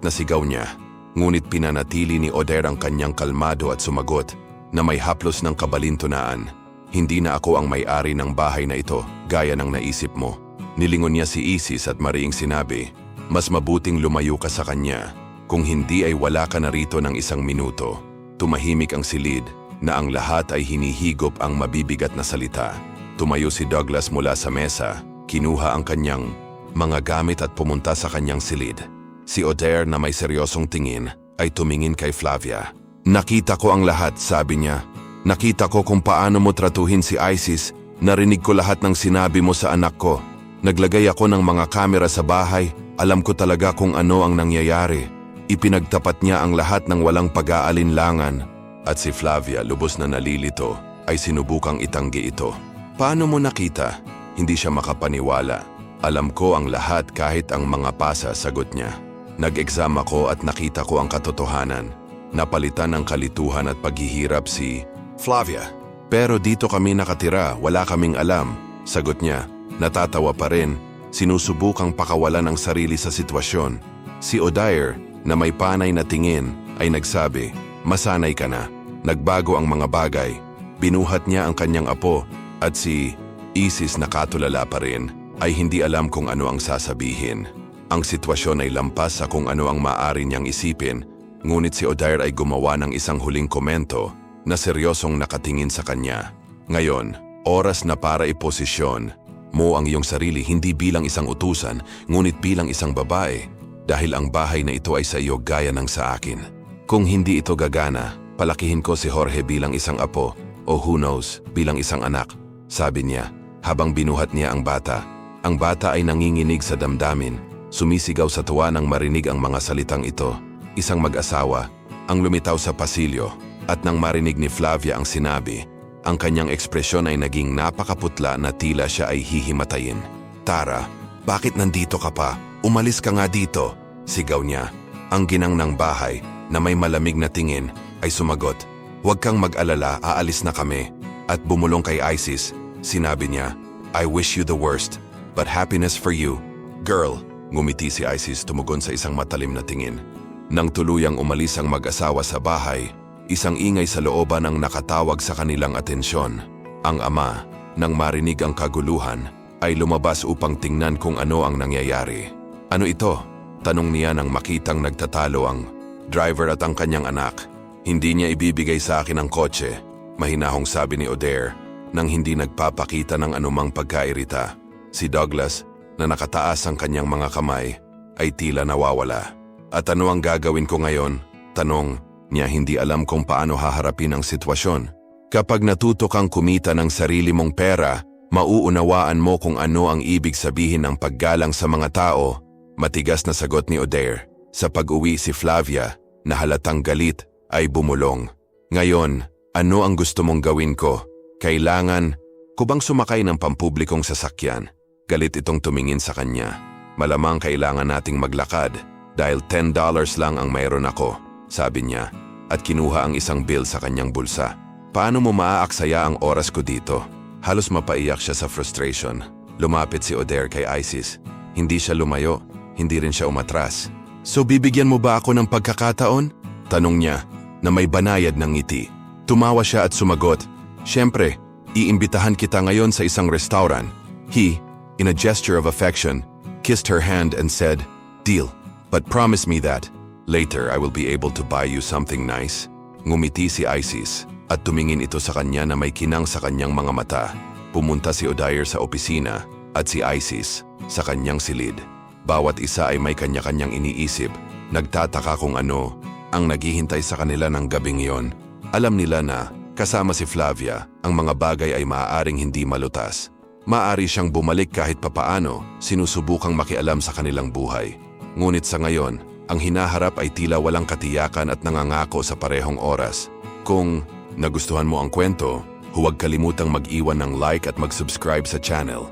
na sigaw niya. Ngunit pinanatili ni Odair ang kanyang kalmado at sumagot na may haplos ng kabalintunaan. "Hindi na ako ang may-ari ng bahay na ito, gaya ng naisip mo." Nilingon niya si Isis at mariing sinabi, "Mas mabuting lumayo ka sa kanya. Kung hindi ay wala ka na rito ng isang minuto." Tumahimik ang silid na ang lahat ay hinihigop ang mabibigat na salita. Tumayo si Douglas mula sa mesa, kinuha ang kanyang mga gamit at pumunta sa kanyang silid. Si Odair na may seryosong tingin ay tumingin kay Flavia. Nakita ko ang lahat, sabi niya. Nakita ko kung paano mo tratuhin si Isis. Narinig ko lahat ng sinabi mo sa anak ko. Naglagay ako ng mga kamera sa bahay. Alam ko talaga kung ano ang nangyayari. Ipinagtapat niya ang lahat ng walang pag-aalinlangan. At si Flavia, lubos na nalilito, ay sinubukang itanggi ito. Paano mo nakita? Hindi siya makapaniwala. Alam ko ang lahat kahit ang mga pasa, sagot niya. Nag-exam ako at nakita ko ang katotohanan. Napalitan ng kalituhan at paghihirap si Flavia. Pero dito kami nakatira, wala kaming alam, sagot niya. Natatawa pa rin, sinusubukang pakawalan ang sarili sa sitwasyon. Si Odair, na may panay na tingin, ay nagsabi, masanay ka na. Nagbago ang mga bagay. Binuhat niya ang kanyang apo at si Isis nakatulala pa rin ay hindi alam kung ano ang sasabihin. Ang sitwasyon ay lampas sa kung ano ang maaari niyang isipin, ngunit si Odair ay gumawa ng isang huling komento na seryosong nakatingin sa kanya. Ngayon, oras na para iposisyon mo ang iyong sarili hindi bilang isang utusan, ngunit bilang isang babae, dahil ang bahay na ito ay sa iyo gaya ng sa akin. Kung hindi ito gagana, palakihin ko si Jorge bilang isang apo o who knows, bilang isang anak, sabi niya habang binuhat niya ang bata. Ang bata ay nanginginig sa damdamin, sumisigaw sa tuwa nang marinig ang mga salitang ito. Isang mag-asawa ang lumitaw sa pasilyo at nang marinig ni Flavia ang sinabi, ang kanyang ekspresyon ay naging napakaputla na tila siya ay hihimatayin. Tara, bakit nandito ka pa? Umalis ka nga dito, sigaw niya. Ang ginang ng bahay na may malamig na tingin ay sumagot, huwag kang mag-alala, aalis na kami. At bumulong kay Isis, sinabi niya, I wish you the worst, but happiness for you. Girl, ngumiti si Isis tumugon sa isang matalim na tingin. Nang tuluyang umalis ang mag-asawa sa bahay, isang ingay sa looban ang nakatawag sa kanilang atensyon. Ang ama, nang marinig ang kaguluhan, ay lumabas upang tingnan kung ano ang nangyayari. Ano ito? Tanong niya nang makitang nagtatalo ang driver at ang kanyang anak. Hindi niya ibibigay sa akin ang kotse, mahinahong sabi ni Odair, nang hindi nagpapakita ng anumang pagkairita. Si Douglas, na nakataas ang kanyang mga kamay, ay tila nawawala. At ano ang gagawin ko ngayon? Tanong niya, hindi alam kung paano haharapin ang sitwasyon. Kapag natuto kang kumita ng sarili mong pera, mauunawaan mo kung ano ang ibig sabihin ng paggalang sa mga tao. Matigas na sagot ni Odair. Sa pag-uwi si Flavia, na halatang galit, ay bumulong. Ngayon, ano ang gusto mong gawin ko? Kailangan ko bang sumakay ng pampublikong sasakyan? Galit itong tumingin sa kanya. Malamang kailangan nating maglakad dahil $10 lang ang mayroon ako, sabi niya, at kinuha ang isang bill sa kanyang bulsa. Paano mo maaaksaya ang oras ko dito? Halos mapaiyak siya sa frustration. Lumapit si Odair kay Isis. Hindi siya lumayo, hindi rin siya umatras. So bibigyan mo ba ako ng pagkakataon? Tanong niya na may banayad ng ngiti. Tumawa siya at sumagot, Siyempre, iimbitahan kita ngayon sa isang restaurant. He, in a gesture of affection, kissed her hand and said, Deal, but promise me that later I will be able to buy you something nice. Ngumiti si Isis at tumingin ito sa kanya na may kinang sa kanyang mga mata. Pumunta si Odair sa opisina at si Isis sa kanyang silid. Bawat isa ay may kanya-kanyang iniisip. Nagtataka kung ano ang naghihintay sa kanila ng gabing iyon. Alam nila na kasama si Flavia, ang mga bagay ay maaaring hindi malutas. Maaari siyang bumalik kahit papaano, sinusubukang makialam sa kanilang buhay. Ngunit sa ngayon, ang hinaharap ay tila walang katiyakan at nangangako sa parehong oras. Kung nagustuhan mo ang kwento, huwag kalimutang mag-iwan ng like at mag-subscribe sa channel.